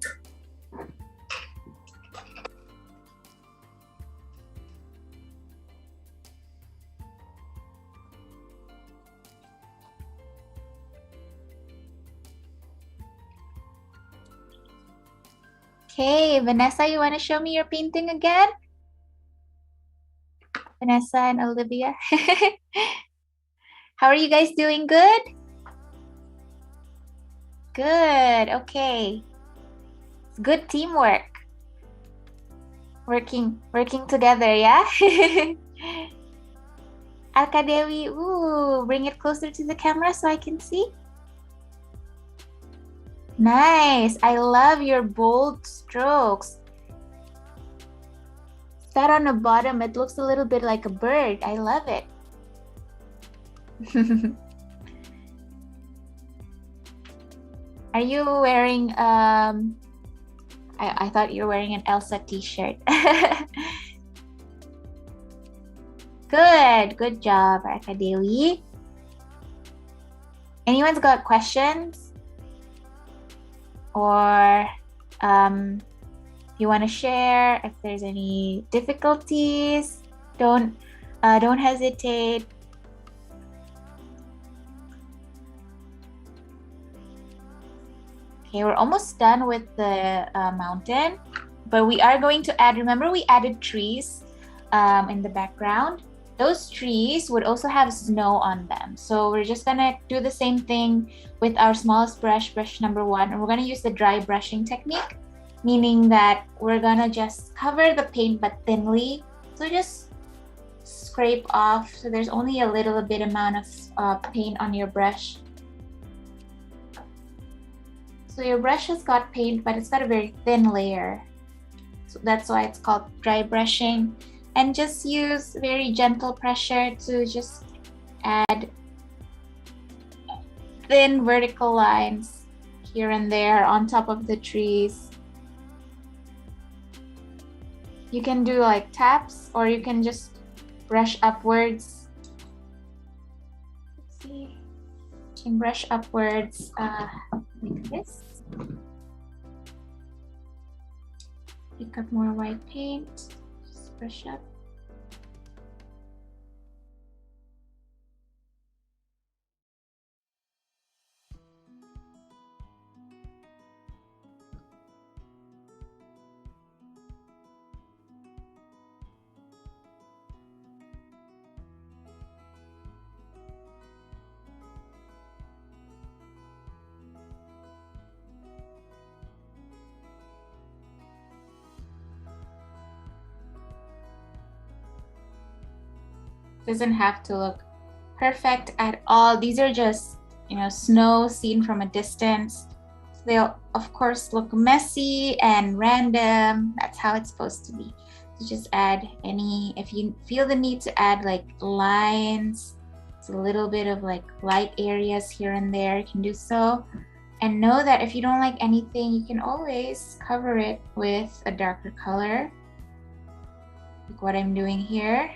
Speaker 2: Okay, Vanessa, you want to show me your painting again? Vanessa and Olivia. How are you guys doing? Good? Good, okay. It's good teamwork. Working together, yeah? Alkadewi, ooh, bring it closer to the camera so I can see. Nice, I love your bold strokes. That on the bottom, it looks a little bit like a bird. I love it. Are you wearing, I thought you were wearing an Elsa t-shirt. Good job, Arkadewi. Anyone's got questions? Or you want to share if there's any difficulties, don't hesitate. Okay, we're almost done with the mountain, but we are going to add, remember we added trees in the background. Those trees would also have snow on them. So we're just gonna do the same thing with our smallest brush, brush number 1, and we're gonna use the dry brushing technique, meaning that we're gonna just cover the paint but thinly. So just scrape off, so there's only a little bit amount of paint on your brush. So your brush has got paint, but it's got a very thin layer. So that's why it's called dry brushing. And just use very gentle pressure to just add thin vertical lines here and there on top of the trees. You can do like taps, or you can just brush upwards. Let's see. You can brush upwards like this. Pick up more white paint. Just brush up. Doesn't have to look perfect at all. These are just, snow seen from a distance. They'll of course look messy and random. That's how it's supposed to be. So just add any, if you feel the need to add like lines, it's a little bit of like light areas here and there, you can do so. And know that if you don't like anything, you can always cover it with a darker color, like what I'm doing here.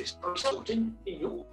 Speaker 3: is resulting in you.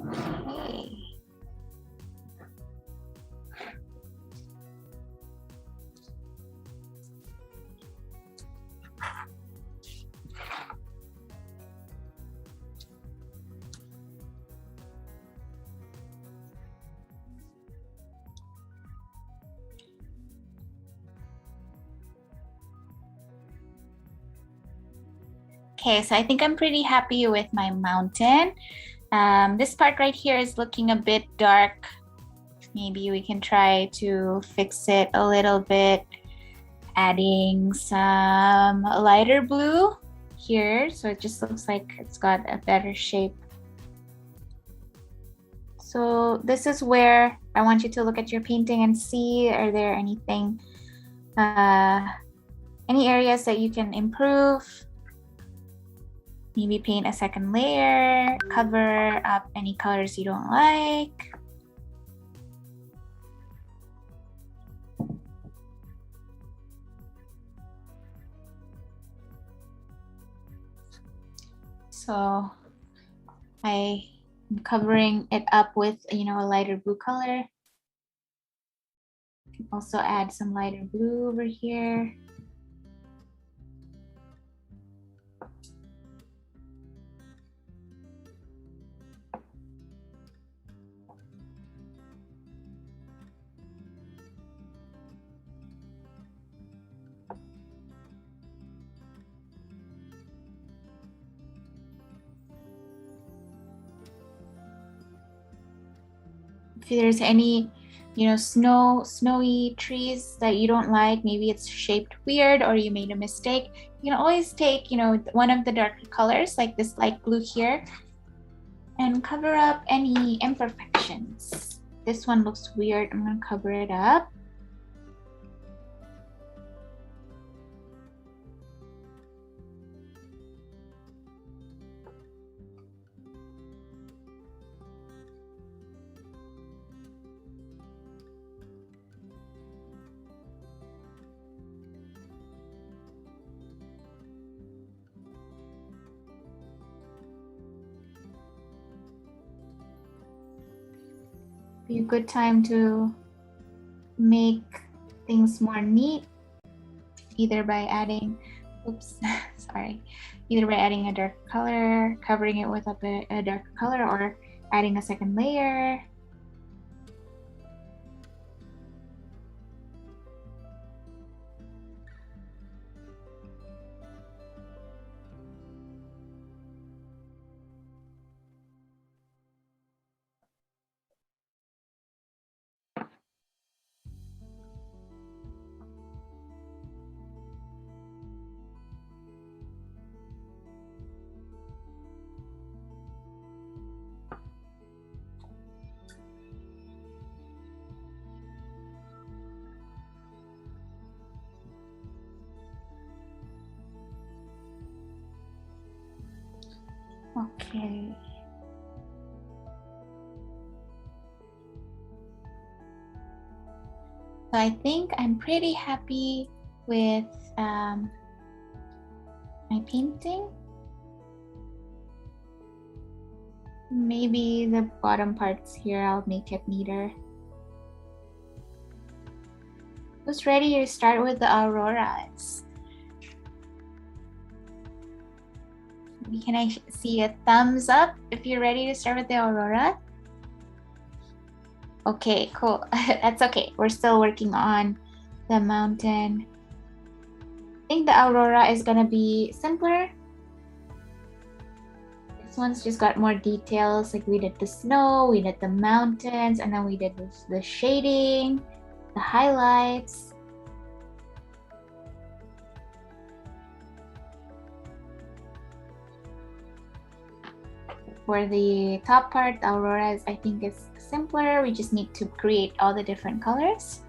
Speaker 2: Okay. Okay, so I think I'm pretty happy with my mountain. This part right here is looking a bit dark. Maybe we can try to fix it a little bit, adding some lighter blue here, so it just looks like it's got a better shape. So this is where I want you to look at your painting and see, are there any areas that you can improve? Maybe paint a second layer, cover up any colors you don't like. So I'm covering it up with, a lighter blue color. You can also add some lighter blue over here. If there's any, snowy trees that you don't like, maybe it's shaped weird or you made a mistake, you can always take, one of the darker colors like this light blue here and cover up any imperfections. This one looks weird. I'm going to cover it up. Be a good time to make things more neat, either by adding, either by adding a dark color, covering it with a dark color, or adding a second layer. Okay. So I think I'm pretty happy with my painting. Maybe the bottom parts here, I'll make it neater. Who's ready to start with the auroras? Can I see a thumbs up if you're ready to start with the aurora? Okay, cool. That's okay. We're still working on the mountain. I think the aurora is gonna be simpler. This one's just got more details. Like we did the snow, we did the mountains, and then we did the shading, the highlights. For the top part, the auroras, I think is simpler. We just need to create all the different colors.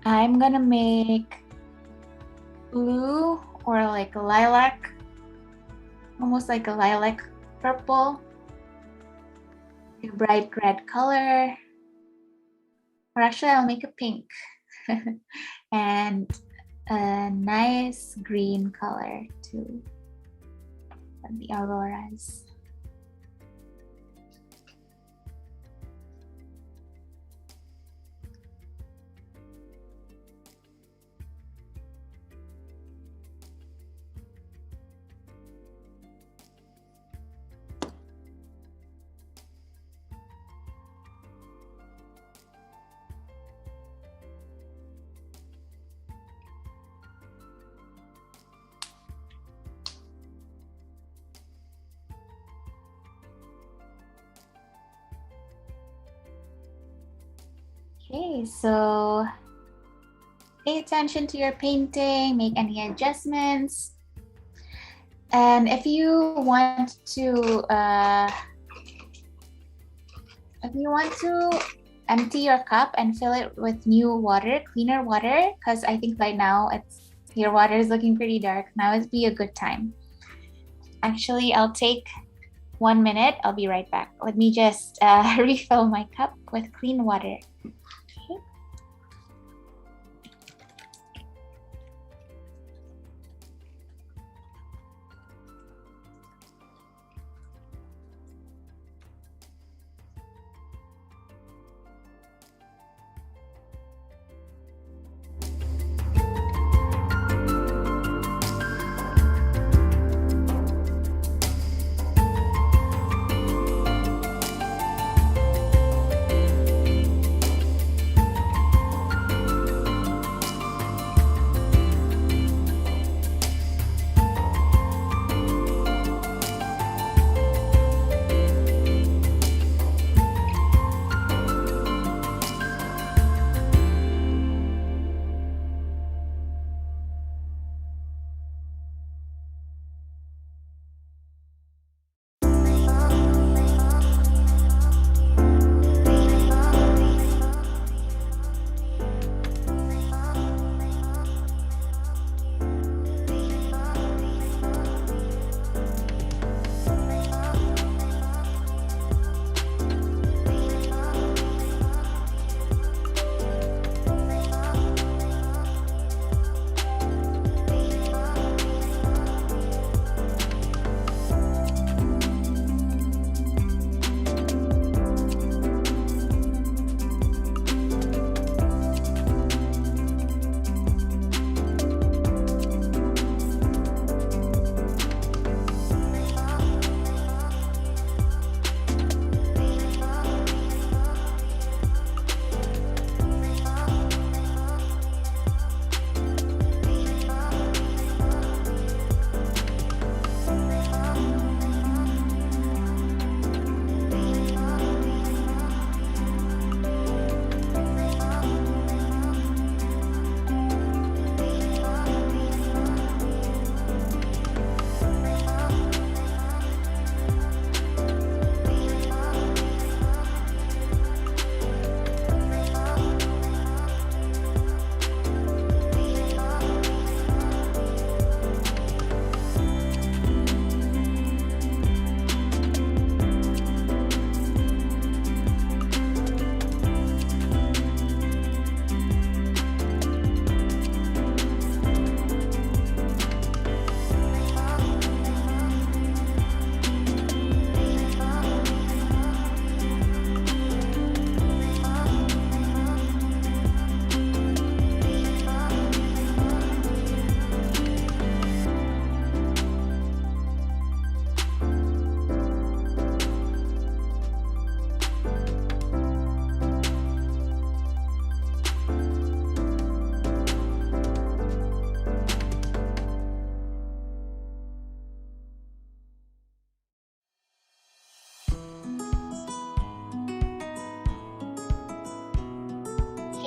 Speaker 2: I'm gonna make blue or like a lilac, almost like a lilac purple, a bright red color. Or actually, I'll make a pink and a nice green color too. The auroras. Okay, so pay attention to your painting, make any adjustments. And if you want to empty your cup and fill it with new water, cleaner water, because I think right now your water is looking pretty dark. Now would be a good time. Actually, I'll take 1 minute. I'll be right back. Let me just refill my cup with clean water.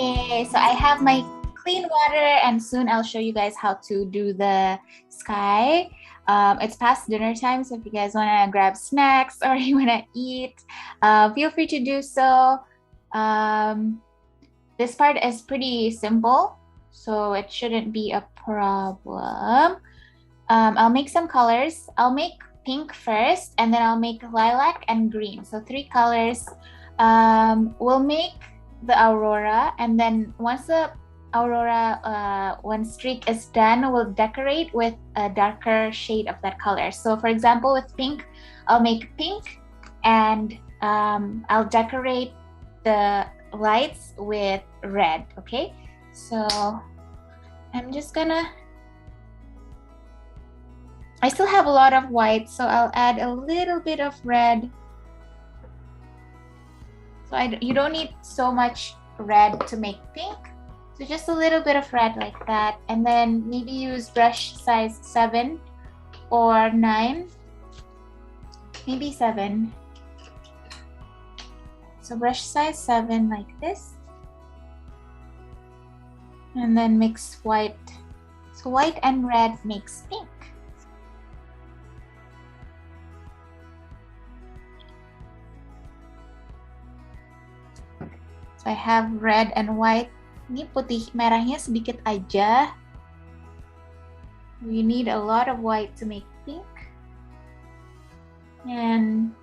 Speaker 2: Okay, so I have my clean water and soon I'll show you guys how to do the sky. It's past dinner time, so if you guys want to grab snacks or you want to eat, feel free to do so. This part is pretty simple, so it shouldn't be a problem. I'll make some colors. I'll make pink first, and then I'll make lilac and green. So 3 colors. We'll make the Aurora, and then once the Aurora one streak is done, we'll decorate with a darker shade of that color. So for example, with pink, I'll make pink, and I'll decorate the lights with red. Okay, so I'm just gonna, I still have a lot of white, so I'll add a little bit of red. So you don't need so much red to make pink. So just a little bit of red like that. And then maybe use brush size 7 or 9. Maybe 7. So brush size 7 like this. And then mix white. So white and red makes pink. So I have red and white. Ini putih merahnya sedikit aja. We need a lot of white to make pink. And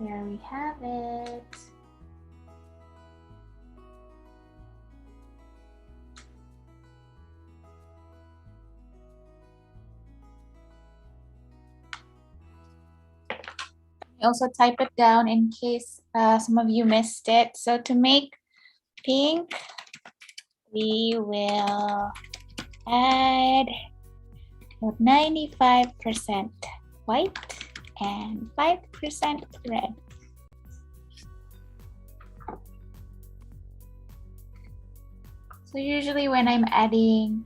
Speaker 2: there we have it. I also type it down in case some of you missed it. So to make pink, we will add 95% white and 5% red. So usually when I'm adding,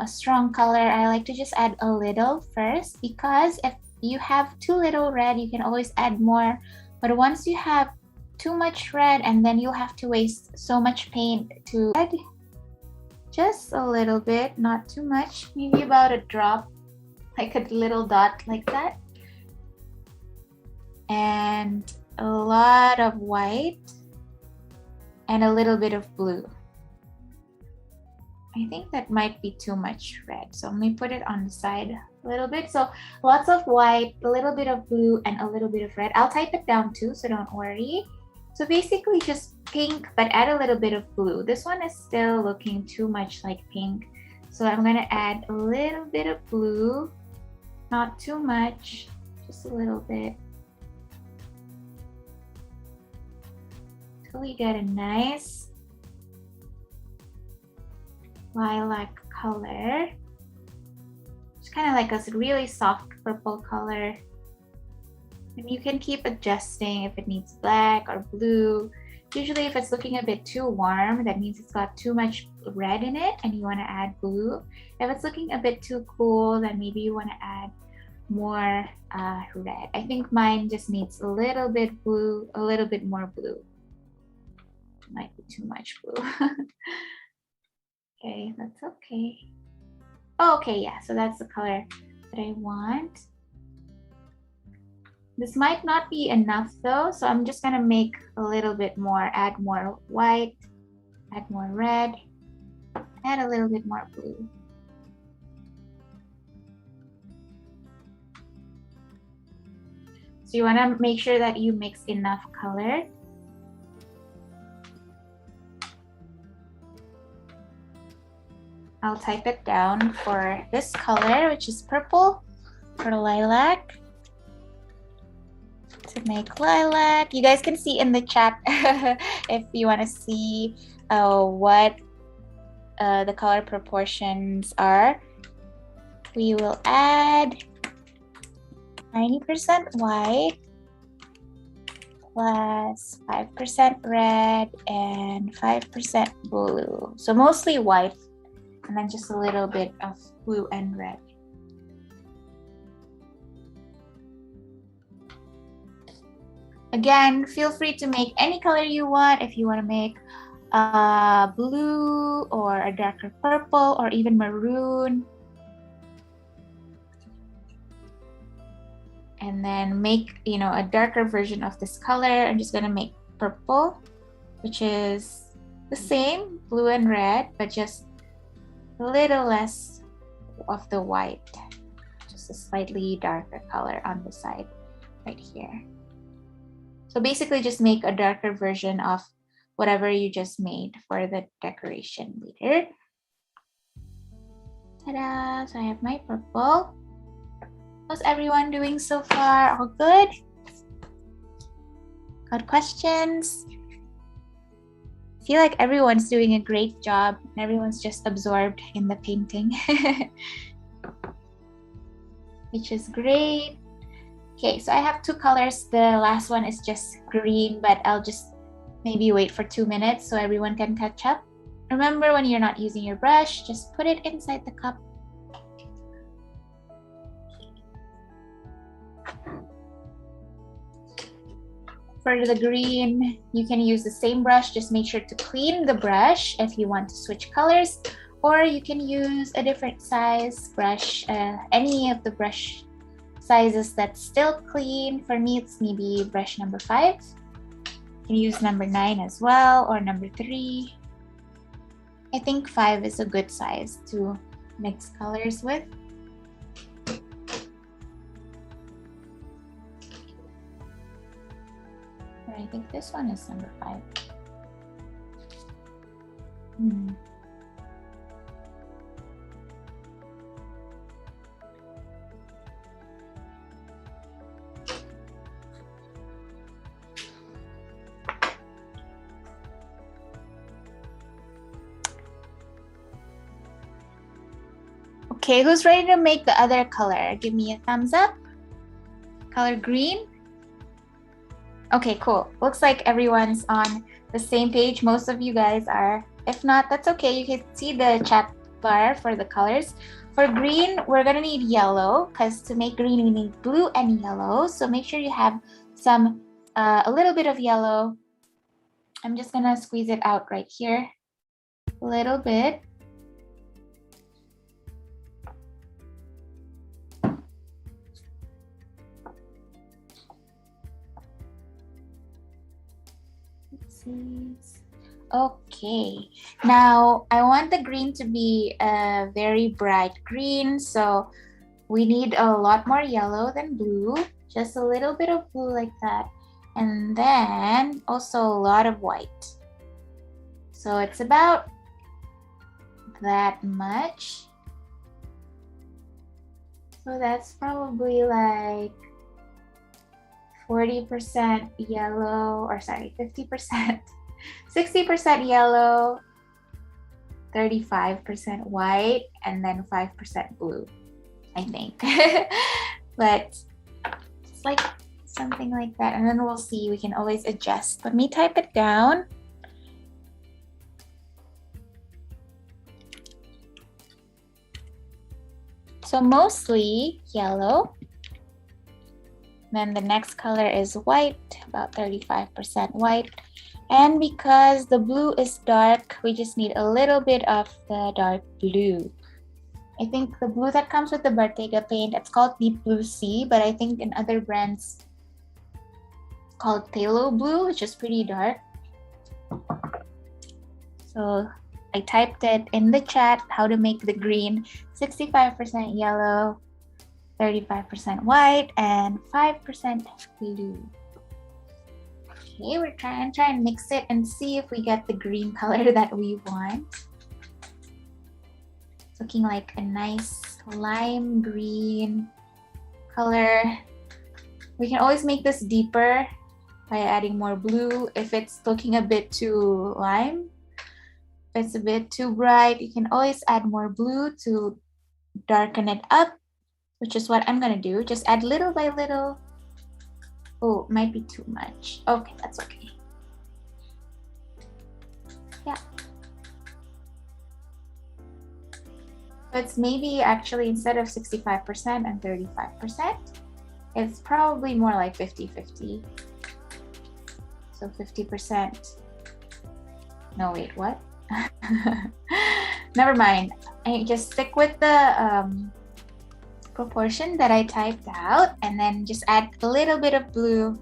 Speaker 2: a strong color, I like to just add a little first, because if you have too little red, you can always add more. But once you have too much red, and then you'll have to waste so much paint to add just a little bit, not too much, maybe about a drop, like a little dot like that. And a lot of white and a little bit of blue. I think that might be too much red, so let me put it on the side a little bit. So lots of white, a little bit of blue, and a little bit of red. I'll type it down too, so don't worry. So basically just pink, but add a little bit of blue. This one is still looking too much like pink, so I'm gonna add a little bit of blue, not too much, just a little bit, till we get a nice lilac color. It's kind of like a really soft purple color. And you can keep adjusting if it needs black or blue. Usually if it's looking a bit too warm, that means it's got too much red in it and you want to add blue. If it's looking a bit too cool, then maybe you want to add more red. I think mine just needs a little bit blue, a little bit more blue. Might be too much blue. Okay, that's okay. Oh, okay, yeah, so that's the color that I want. This might not be enough though, so I'm just gonna make a little bit more, add more white, add more red, add a little bit more blue. So you wanna make sure that you mix enough color. I'll type it down for this color, which is purple, for lilac. To make lilac, you guys can see in the chat if you want to see what the color proportions are. We will add 90% white plus 5% red and 5% blue. So mostly white, and then just a little bit of blue and red. Again, feel free to make any color you want. If you want to make blue or a darker purple or even maroon. And then make, a darker version of this color. I'm just gonna make purple, which is the same, blue and red, but just a little less of the white. Just a slightly darker color on the side right here. So basically just make a darker version of whatever you just made for the decoration later. Ta-da! So I have my purple. How's everyone doing so far? All good? Got questions? I feel like everyone's doing a great job and everyone's just absorbed in the painting, which is great. Okay, so I have two colors. The last one is just green, but I'll just maybe wait for 2 minutes so everyone can catch up. Remember, when you're not using your brush, just put it inside the cup. For the green, you can use the same brush. Just make sure to clean the brush if you want to switch colors, or you can use a different size brush, any of the brush sizes that's still clean. For me, it's maybe brush number 5. You can use number 9 as well, or number 3. I think 5 is a good size to mix colors with. I think this one is number 5. Okay, who's ready to make the other color? Give me a thumbs up. Color green. Okay, cool. Looks like everyone's on the same page. Most of you guys are. If not, that's okay. You can see the chat bar for the colors. For green, we're gonna need yellow, because to make green, we need blue and yellow. So make sure you have some, a little bit of yellow. I'm just gonna squeeze it out right here. A little bit. Okay, now I want the green to be a very bright green, so we need a lot more yellow than blue, just a little bit of blue like that, and then also a lot of white. So it's about that much. So that's probably like 40% yellow, or sorry, 50%, 60% yellow, 35% white, and then 5% blue, I think. But it's like something like that. And then we'll see, we can always adjust. Let me type it down. So mostly yellow. Then the next color is white, about 35% white. And because the blue is dark, we just need a little bit of the dark blue. I think the blue that comes with the Bottega paint, it's called Deep Blue Sea, but I think in other brands, it's called Phthalo Blue, which is pretty dark. So I typed it in the chat, how to make the green, 65% yellow, 35% white, and 5% blue. Okay, we're trying to mix it and see if we get the green color that we want. It's looking like a nice lime green color. We can always make this deeper by adding more blue if it's looking a bit too lime. If it's a bit too bright, you can always add more blue to darken it up, which is what I'm gonna do. Just add little by little. Oh, it might be too much. Okay, that's okay. Yeah. It's maybe actually instead of 65% and 35%, it's probably more like 50-50. So 50%. No, wait, what? Never mind. I just stick with the proportion that I typed out, and then just add a little bit of blue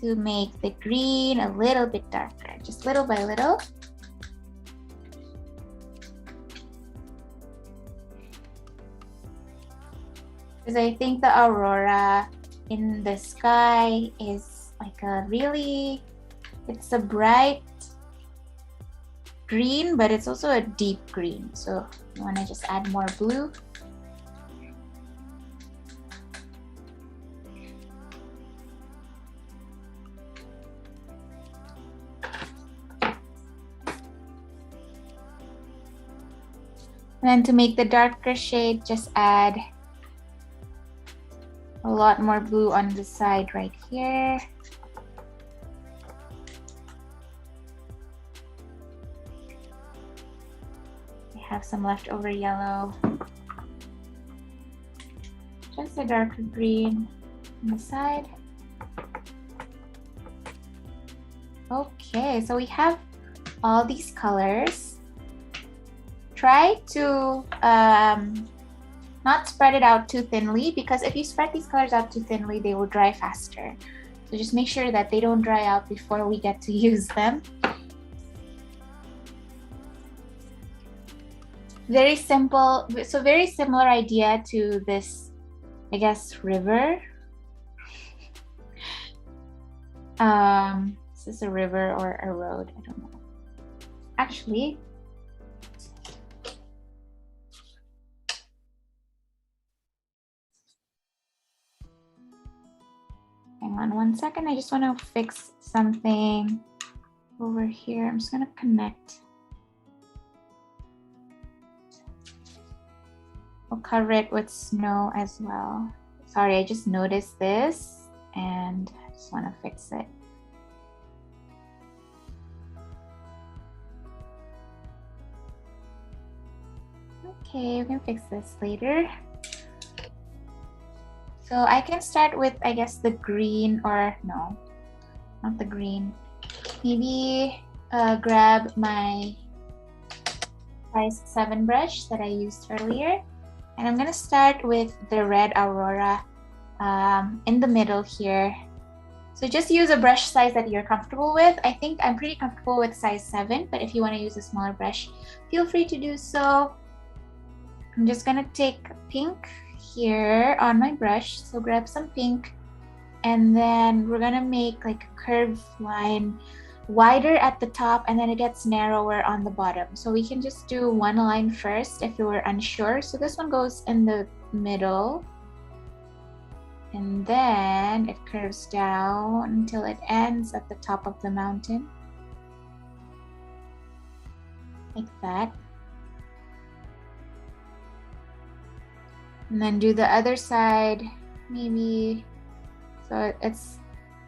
Speaker 2: to make the green a little bit darker, just little by little. Because I think the aurora in the sky is like a really, it's a bright green, but it's also a deep green. So you want to just add more blue. And then to make the darker shade, just add a lot more blue on the side right here. I have some leftover yellow. Just a darker green on the side. Okay, so we have all these colors. Try to not spread it out too thinly, because if you spread these colors out too thinly, they will dry faster. So just make sure that they don't dry out before we get to use them. Very simple, so very similar idea to this, I guess, river. Is this a river or a road? I don't know. Actually, hang on one second. I just want to fix something over here. I'm just going to connect. We'll cover it with snow as well. Sorry, I just noticed this and I just want to fix it. Okay, we can fix this later. So I can start with, I guess, the green, or no, not the green. Maybe grab my size 7 brush that I used earlier. And I'm gonna start with the red aurora in the middle here. So just use a brush size that you're comfortable with. I think I'm pretty comfortable with size 7, but if you wanna use a smaller brush, feel free to do so. I'm just gonna take pink here on my brush. So grab some pink, and then we're gonna make like a curved line, wider at the top, and then it gets narrower on the bottom. So we can just do one line first if you were unsure. So this one goes in the middle, and then it curves down until it ends at the top of the mountain, like that. And then do the other side, maybe, so it's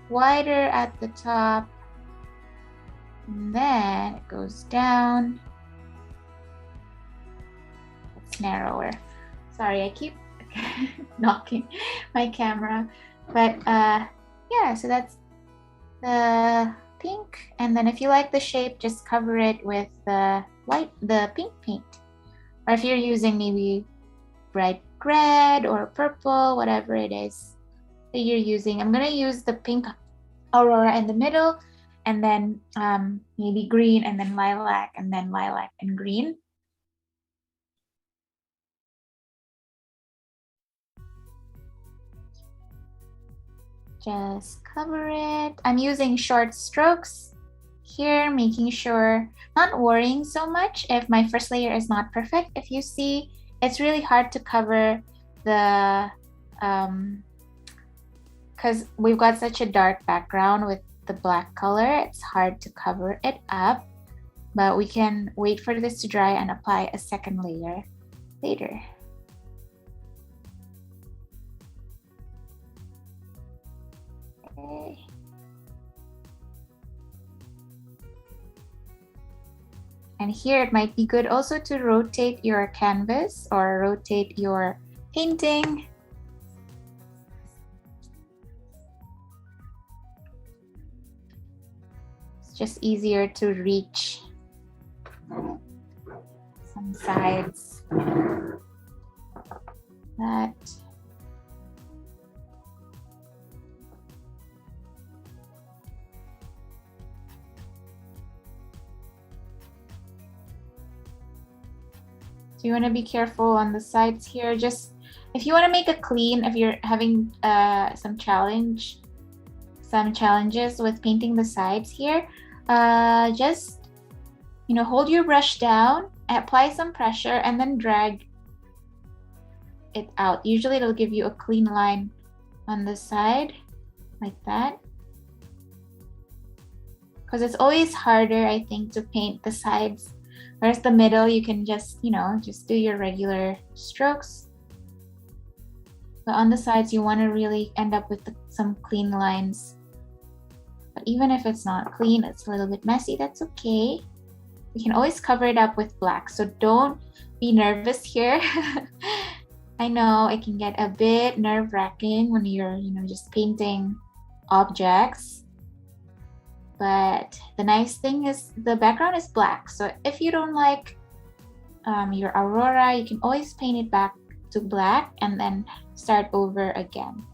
Speaker 2: wider at the top, and then it goes down. It's narrower. Sorry, I keep knocking my camera, but yeah, so that's the pink. And then if you like the shape, just cover it with the pink paint, or if you're using maybe bright red or purple, whatever it is that you're using. I'm gonna use the pink aurora in the middle, and then maybe green, and then lilac, and then lilac and green. Just cover it. I'm using short strokes here, making sure, not worrying so much if my first layer is not perfect. If you see, it's really hard to cover the, because we've got such a dark background with the black color, it's hard to cover it up, but we can wait for this to dry and apply a second layer later. Okay. And here it might be good also to rotate your canvas or rotate your painting.
Speaker 3: just easier to reach some sides that so you want to be careful on the sides here. Just if you want to make a clean, if you're having some challenges with painting the sides here, just hold your brush down, apply some pressure, and then drag it out. Usually it'll give you a clean line on the side like that, because it's always harder, I think, to paint the sides, whereas the middle you can just just do your regular strokes. But on the sides you want to really end up with some clean lines. But even if it's not clean, it's a little bit messy, that's okay. You can always cover it up with black, so don't be nervous here. I know it can get a bit nerve-wracking when you're just painting objects, but the nice thing is the background is black, so if you don't like your Aurora, you can always paint it back to black and then start over again.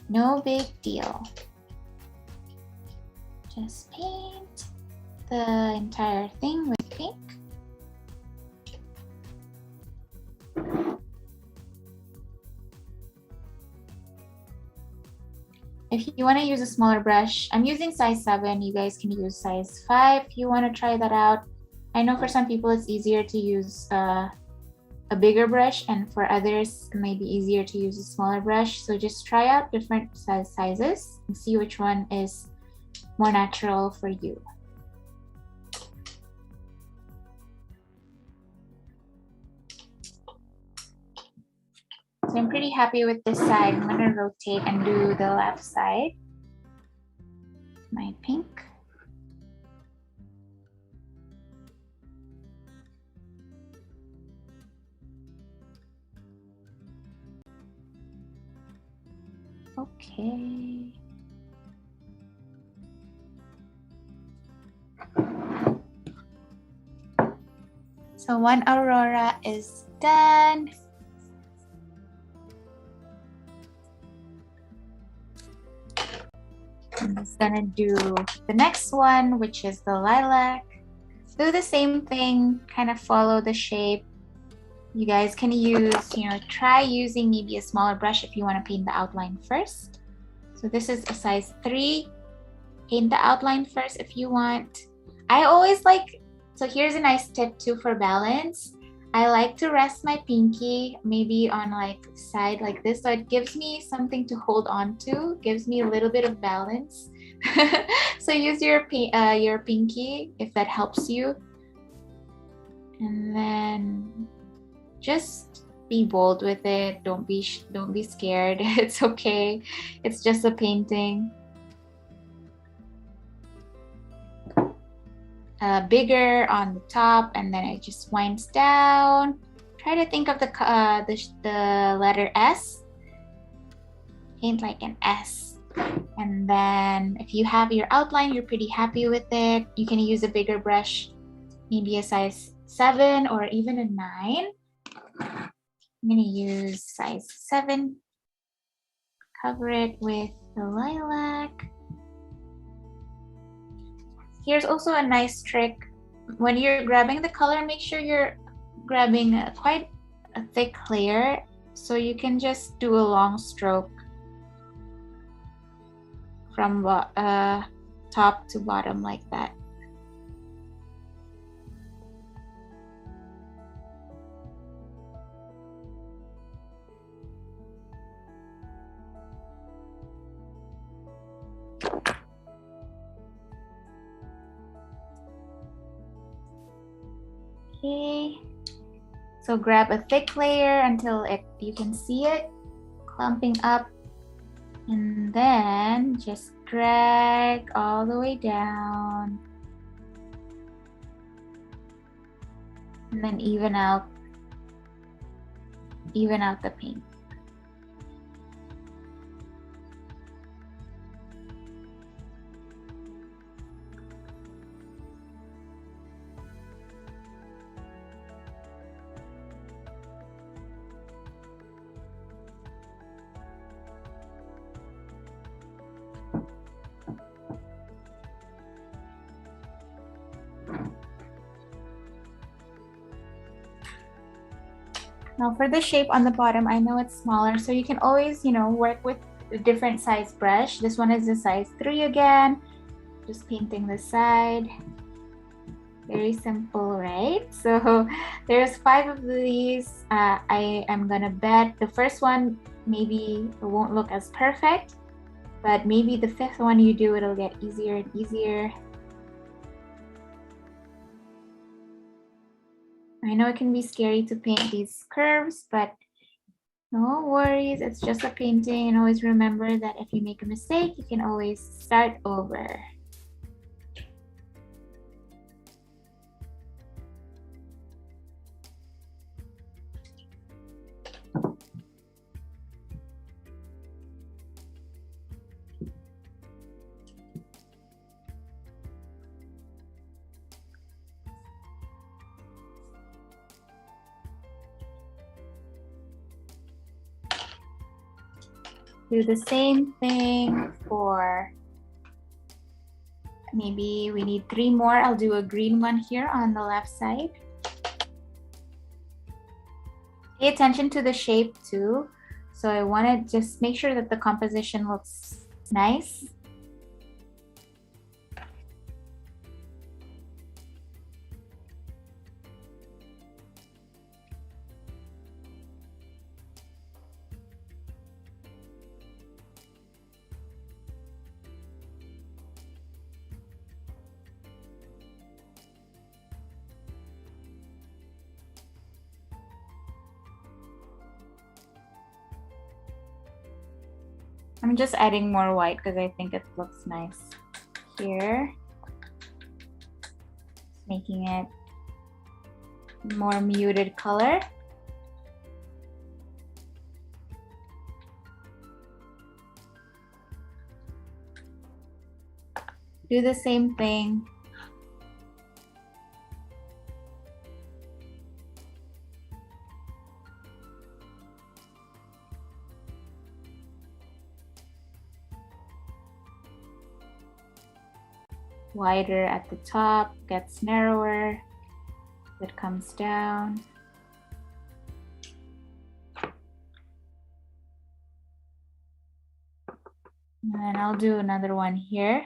Speaker 3: No big deal. Just paint the entire thing with pink. If you want to use a smaller brush, I'm using size 7. You guys can use size 5 if you want to try that out. I know for some people it's easier to use a bigger brush, and for others it may be easier to use a smaller brush. So just try out different sizes and see which one is more natural for you. So I'm pretty happy with this side. I'm gonna rotate and do the left side. My pink. Okay. So one Aurora is done. I'm just gonna do the next one, which is the lilac. Do the same thing, kind of follow the shape. You guys can use, try using maybe a smaller brush if you want to paint the outline first. So this is a size 3. Paint the outline first if you want. I always like, so here's a nice tip too for balance. I like to rest my pinky maybe on like side like this, so it gives me something to hold on to, gives me a little bit of balance. So use your pinky if that helps you. And then just be bold with it. Don't be scared. It's okay. It's just a painting. Bigger on the top, and then it just winds down. Try to think of the letter S. Paint like an S. And then if you have your outline, you're pretty happy with it, you can use a bigger brush, maybe a size 7 or even a 9. I'm gonna use size 7. Cover it with the lilac. Here's also a nice trick. When you're grabbing the color, make sure you're grabbing quite a thick layer, so you can just do a long stroke from top to bottom like that. Okay, so grab a thick layer until you can see it clumping up, and then just drag all the way down, and then even out the paint. Now for the shape on the bottom, I know it's smaller, so you can always, work with a different size brush. This one is the size 3 again. Just painting the side. Very simple, right? So there's 5 of these. I am gonna bet the first one maybe it won't look as perfect, but maybe the 5th one you do, it'll get easier and easier. I know it can be scary to paint these curves, but no worries, it's just a painting. And always remember that if you make a mistake, you can always start over. Do the same thing for, maybe we need 3 more. I'll do a green one here on the left side. Pay attention to the shape too. So I want to just make sure that the composition looks nice. I'm just adding more white because I think it looks nice here. Making it more muted color. Do the same thing. Wider at the top, gets narrower, it comes down. And then I'll do another one here.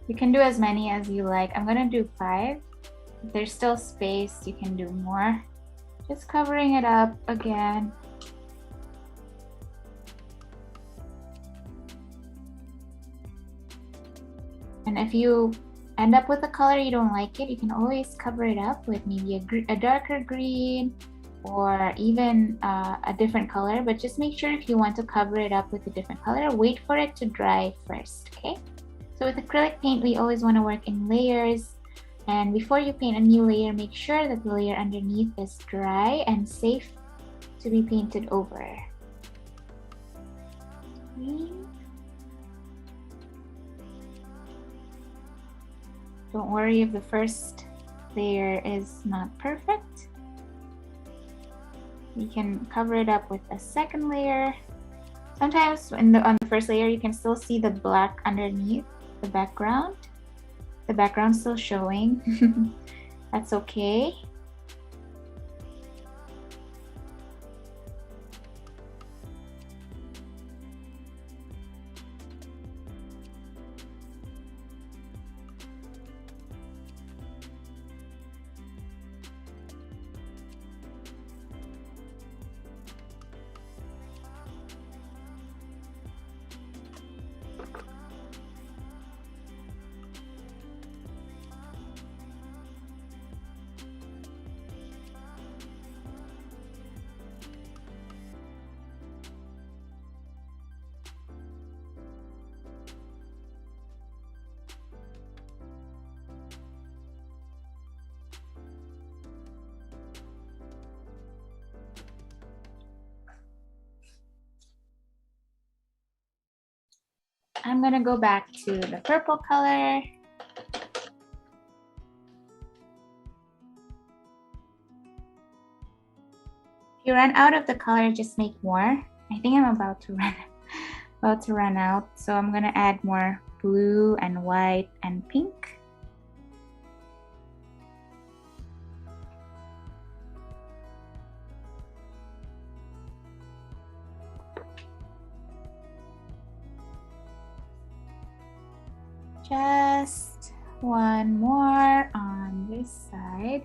Speaker 3: You can do as many as you like. I'm gonna do 5. If there's still space, you can do more. Just covering it up again. And if you end up with a color you don't like it, you can always cover it up with maybe a darker green or even a different color. But just make sure if you want to cover it up with a different color, wait for it to dry first, okay? So with acrylic paint, we always want to work in layers. And before you paint a new layer, make sure that the layer underneath is dry and safe to be painted over. Okay. Don't worry if the first layer is not perfect. You can cover it up with a second layer. Sometimes on the first layer, you can still see the black underneath the background. The background's still showing. That's okay. I'm gonna go back to the purple color. If you run out of the color, just make more. I think I'm about to run out. So I'm gonna add more blue and white and pink. Just one more on this side.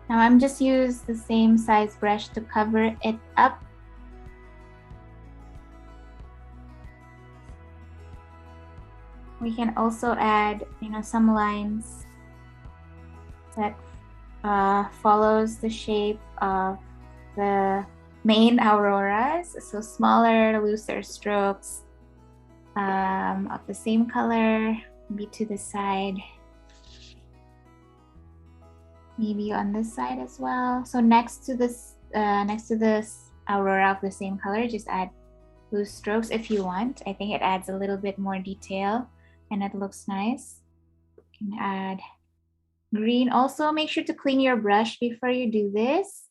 Speaker 3: Now I'm just use the same size brush to cover it up. We can also add, some lines that follows the shape of the main auroras. So smaller, looser strokes of the same color, maybe to the side. Maybe on this side as well. So next to this aurora of the same color, just add loose strokes if you want. I think it adds a little bit more detail and it looks nice. You can add green. Also, make sure to clean your brush before you do this,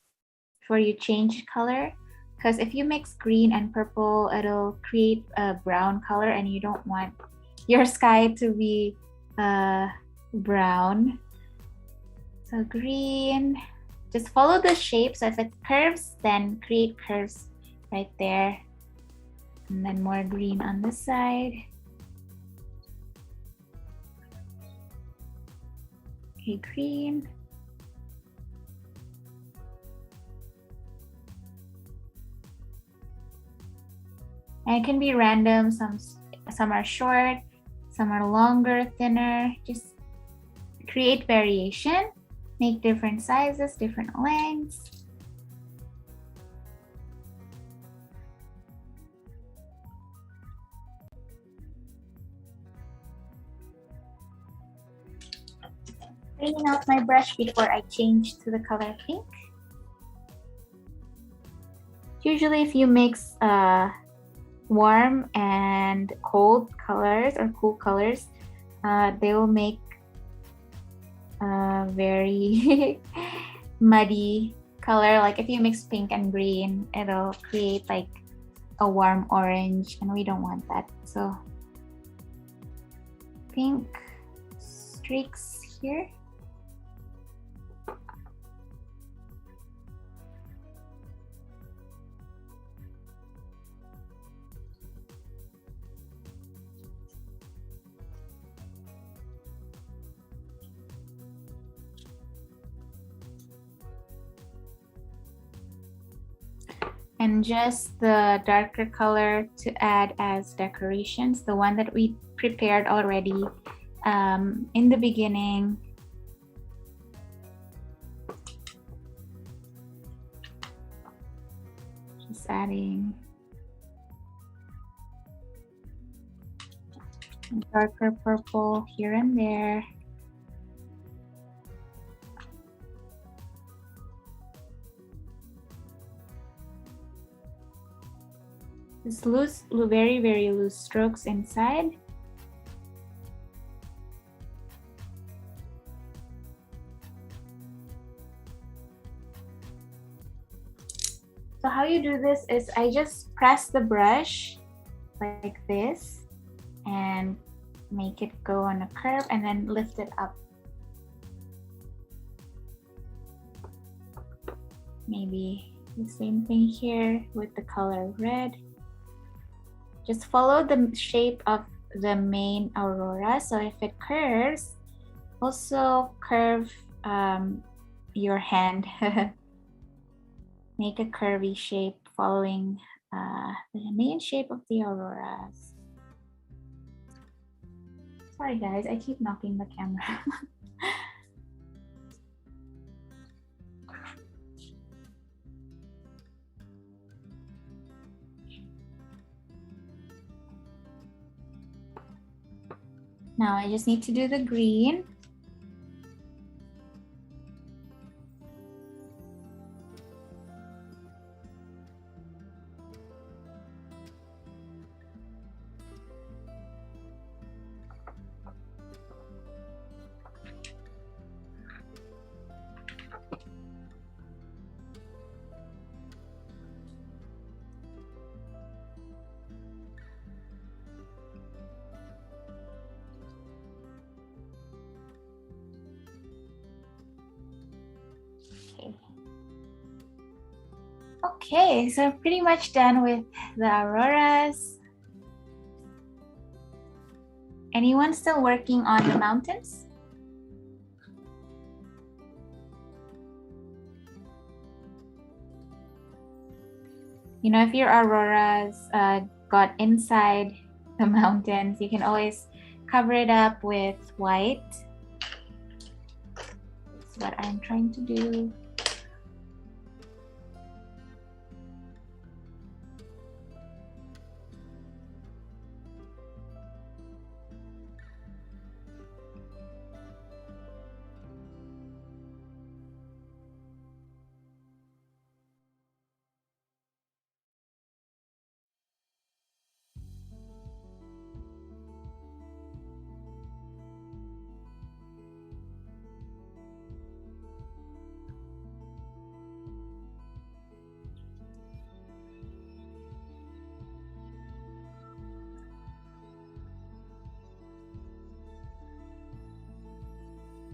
Speaker 3: before you change color. Because if you mix green and purple, it'll create a brown color and you don't want your sky to be brown. So green, just follow the shape. So if it curves, then create curves right there. And then more green on this side. Okay, green. And it can be random. Some are short, some are longer, thinner. Just create variation. Make different sizes, different lengths. Cleaning out my brush before I change to the color pink. Usually if you mix warm and cold colors or cool colors, they will make very muddy color. Like if you mix pink and green, it'll create like a warm orange, and we don't want that. So pink streaks here. And just the darker color to add as decorations, the one that we prepared already in the beginning. Just adding darker purple here and there. Just loose, very, very loose strokes inside. So how you do this is I just press the brush like this and make it go on a curve and then lift it up. Maybe the same thing here with the color red. Just follow the shape of the main aurora. So if it curves, also curve your hand. Make a curvy shape following the main shape of the auroras. Sorry guys, I keep knocking the camera. Now I just need to do the green. Okay, so pretty much done with the auroras. Anyone still working on the mountains? You know, if your auroras got inside the mountains, you can always cover it up with white. That's what I'm trying to do.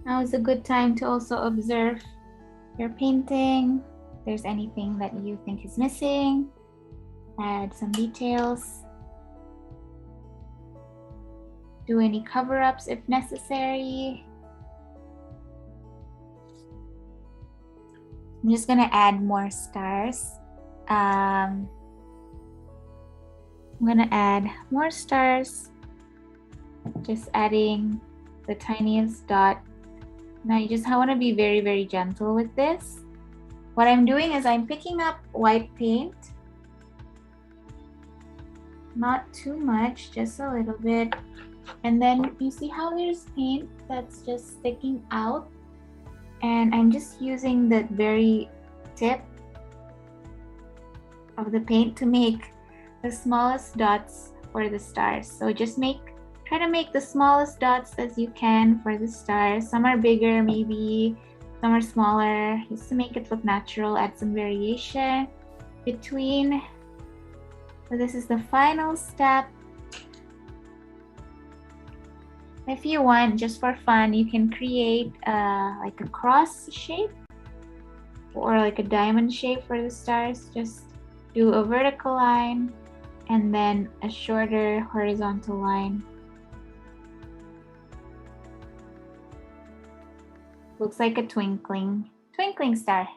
Speaker 3: Now is a good time to also observe your painting. If there's anything that you think is missing, add some details. Do any cover-ups if necessary. I'm just gonna add more stars. I'm gonna add more stars, just adding the tiniest dot. Now you just want to be very, very gentle with this. What I'm doing is I'm picking up white paint. Not too much, just a little bit. And then you see how there's paint that's just sticking out? And I'm just using the very tip of the paint to make the smallest dots for the stars. So just try to make the smallest dots as you can for the stars. Some are bigger, maybe some are smaller, just to make it look natural. Add some variation between. So this is the final step. If you want, just for fun, you can create like a cross shape or like a diamond shape for the stars. Just do a vertical line and then a shorter horizontal line. Looks like a twinkling star.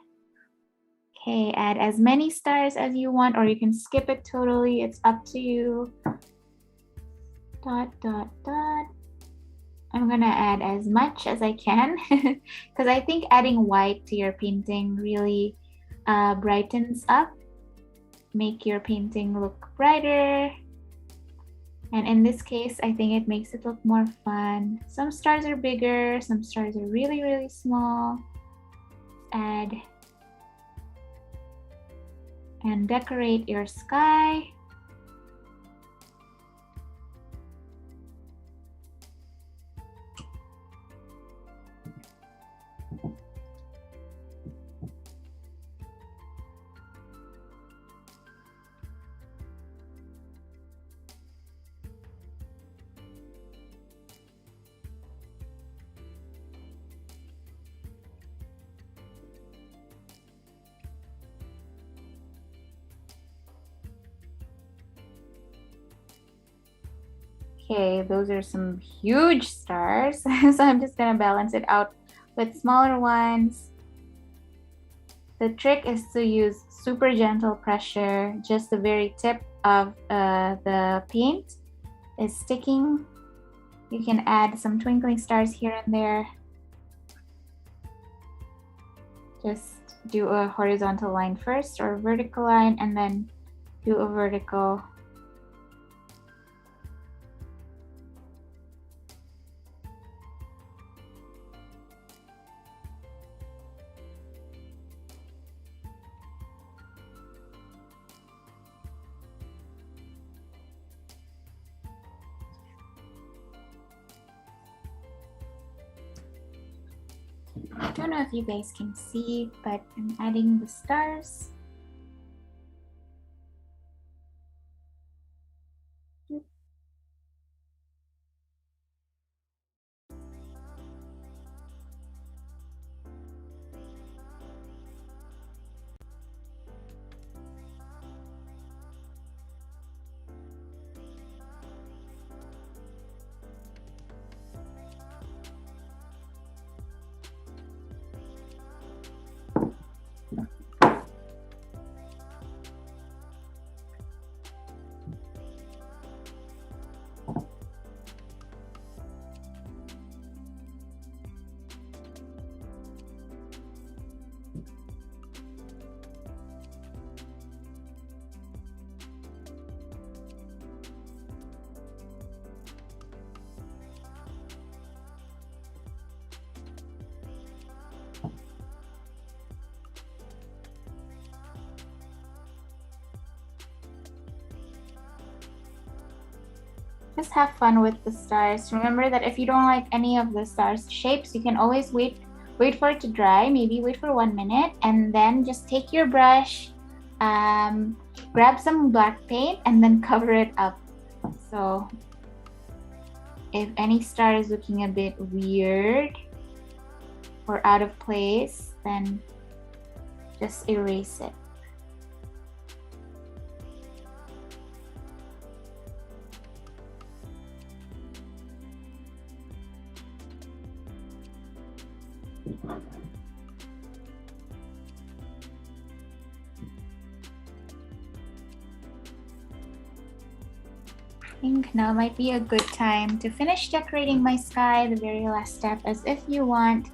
Speaker 3: Okay, add as many stars as you want, or you can skip it totally. It's up to you. Dot, dot, dot. I'm gonna add as much as I can because I think adding white to your painting really brightens up, make your painting look brighter. And in this case, I think it makes it look more fun. Some stars are bigger, some stars are really, really small. Add and decorate your sky. Okay, those are some huge stars. So I'm just gonna balance it out with smaller ones. The trick is to use super gentle pressure. Just the very tip of the paint is sticking. You can add some twinkling stars here and there. Just do a horizontal line first or a vertical line, and then do a vertical. I don't know if you guys can see, but I'm adding the stars. Just have fun with the stars. Remember that if you don't like any of the stars shapes, you can always wait for it to dry, maybe wait for 1 minute, and then just take your brush, grab some black paint, and then cover it up. So if any star is looking a bit weird or out of place, then just erase it. I think now might be a good time to finish decorating my sky. The very last step, as if you want,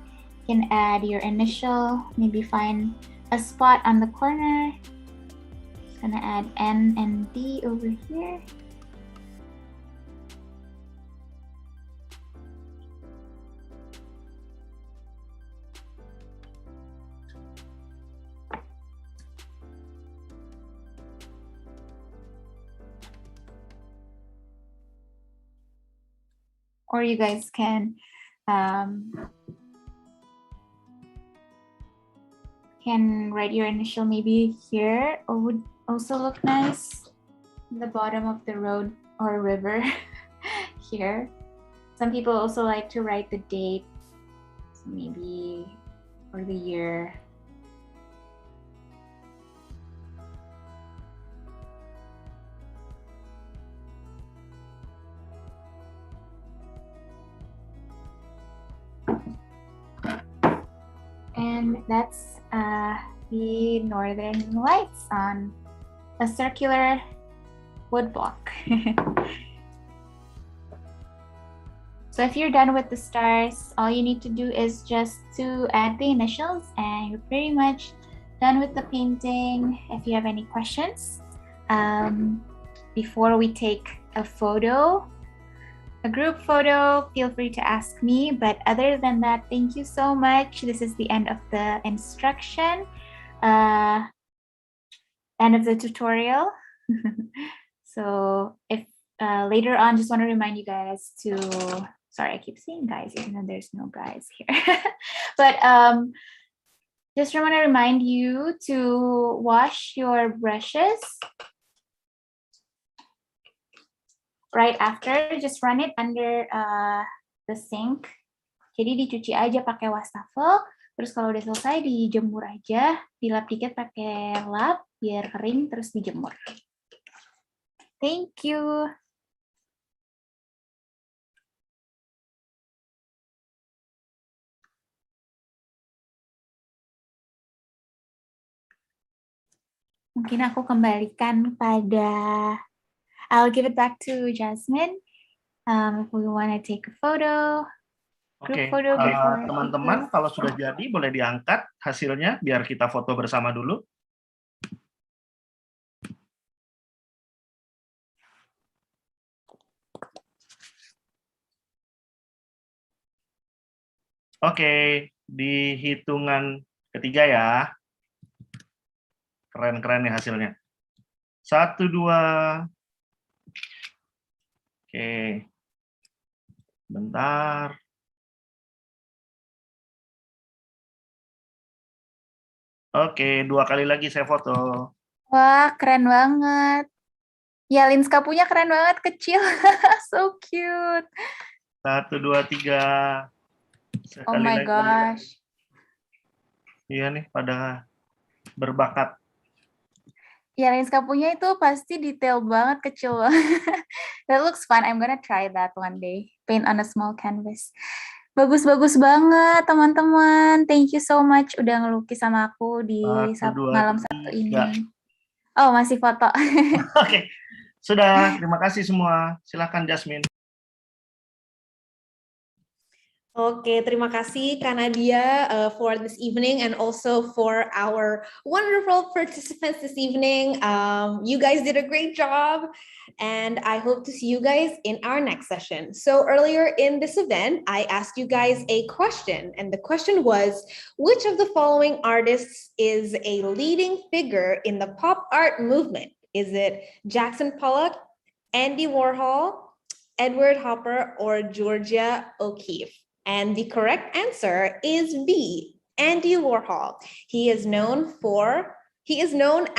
Speaker 3: you can add your initial, maybe find a spot on the corner. Just gonna add N and D over here. Or you guys can write your initial maybe here, or would also look nice in the bottom of the road or river here. Some people also like to write the date, so maybe or the year. And that's the Northern Lights on a circular wood block. So if you're done with the stars, all you need to do is just to add the initials and you're pretty much done with the painting. If you have any questions, before we take a photo, a group photo, feel free to ask me. But other than that, thank you so much. This is the end of the instruction, end of the tutorial. So if later on, just want to remind you guys to, sorry, I keep saying guys, even though there's no guys here. But just want to remind you to wash your brushes right after. Just run it under the sink. Jadi dicuci aja pakai wastafel. Terus kalau udah selesai dijemur aja, dilap dikit pakai lap biar kering, terus dijemur. Thank you. Mungkin aku kembalikan pada, I'll give it back to Jasmine. If we want to take a photo,
Speaker 4: Oke,
Speaker 3: group photo before.
Speaker 4: teman-teman kalau sudah jadi boleh diangkat hasilnya biar kita foto bersama dulu. Oke, di hitungan ketiga ya. Keren-keren nih hasilnya. 1, 2. Oke. Bentar. Oke, 2 kali lagi saya foto.
Speaker 3: Wah, keren banget. Ya, Linska punya keren banget, kecil. So cute.
Speaker 4: 1, 2, 3.
Speaker 3: Oh
Speaker 4: Sekali
Speaker 3: my
Speaker 4: lagi.
Speaker 3: gosh.
Speaker 4: Iya nih, pada berbakat.
Speaker 3: Ya, Linska punya itu pasti detail banget, kecil banget. That looks fun. I'm gonna try that one day. Paint on a small canvas. Bagus-bagus banget, teman-teman. Thank you so much udah ngelukis sama aku di
Speaker 4: 1, 2,
Speaker 3: malam Sabtu
Speaker 4: 3.
Speaker 3: ini. Oh, masih foto.
Speaker 4: Oke, sudah. Terima kasih semua. Silakan Jasmine.
Speaker 1: Oke, terima kasih Kak Nadia for this evening and also for our wonderful participants this evening. You guys did a great job and I hope to see you guys in our next session. So earlier in this event, I asked you guys a question and the question was, which of the following artists is a leading figure in the pop art movement? Is it Jackson Pollock, Andy Warhol, Edward Hopper, or Georgia O'Keeffe? And the correct answer is B, Andy Warhol. He is known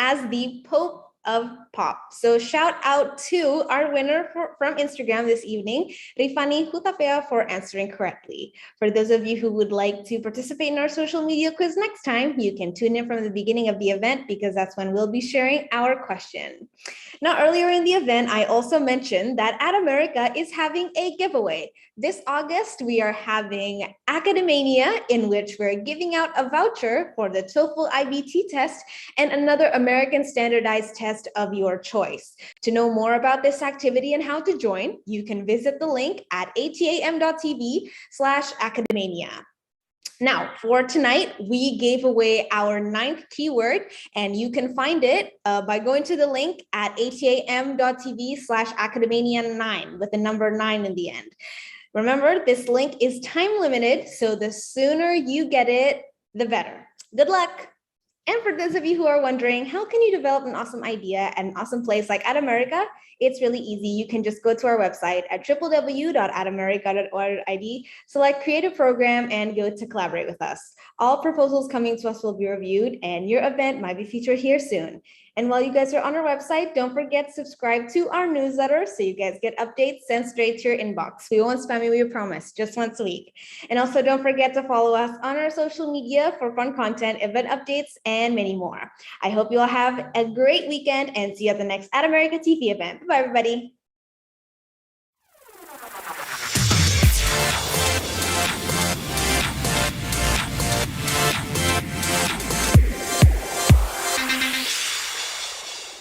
Speaker 1: as the Pope of Pop. So shout out to our winner from Instagram this evening, Rifani Hutapea, for answering correctly. For those of you who would like to participate in our social media quiz next time, you can tune in from the beginning of the event because that's when we'll be sharing our question. Now, earlier in the event, I also mentioned that At America is having a giveaway. This August, we are having Academania, in which we're giving out a voucher for the TOEFL IBT test and another American Standardized Test of your choice. To know more about this activity and how to join, you can visit the link at atam.tv/Academania. Now, for tonight, we gave away our 9th keyword, and you can find it by going to the link at atam.tv/Academania9 with the number 9 in the end. Remember, this link is time limited, so the sooner you get it, the better. Good luck. And for those of you who are wondering, how can you develop an awesome idea at an awesome place like At America? It's really easy. You can just go to our website at www.atamerica.org, select creative program, and go to collaborate with us. All proposals coming to us will be reviewed, and your event might be featured here soon. And while you guys are on our website, don't forget to subscribe to our newsletter so you guys get updates sent straight to your inbox. We won't spam you, we promise, just once a week. And also don't forget to follow us on our social media for fun content, event updates, and many more. I hope you all have a great weekend and see you at the next At America TV event. Bye, everybody.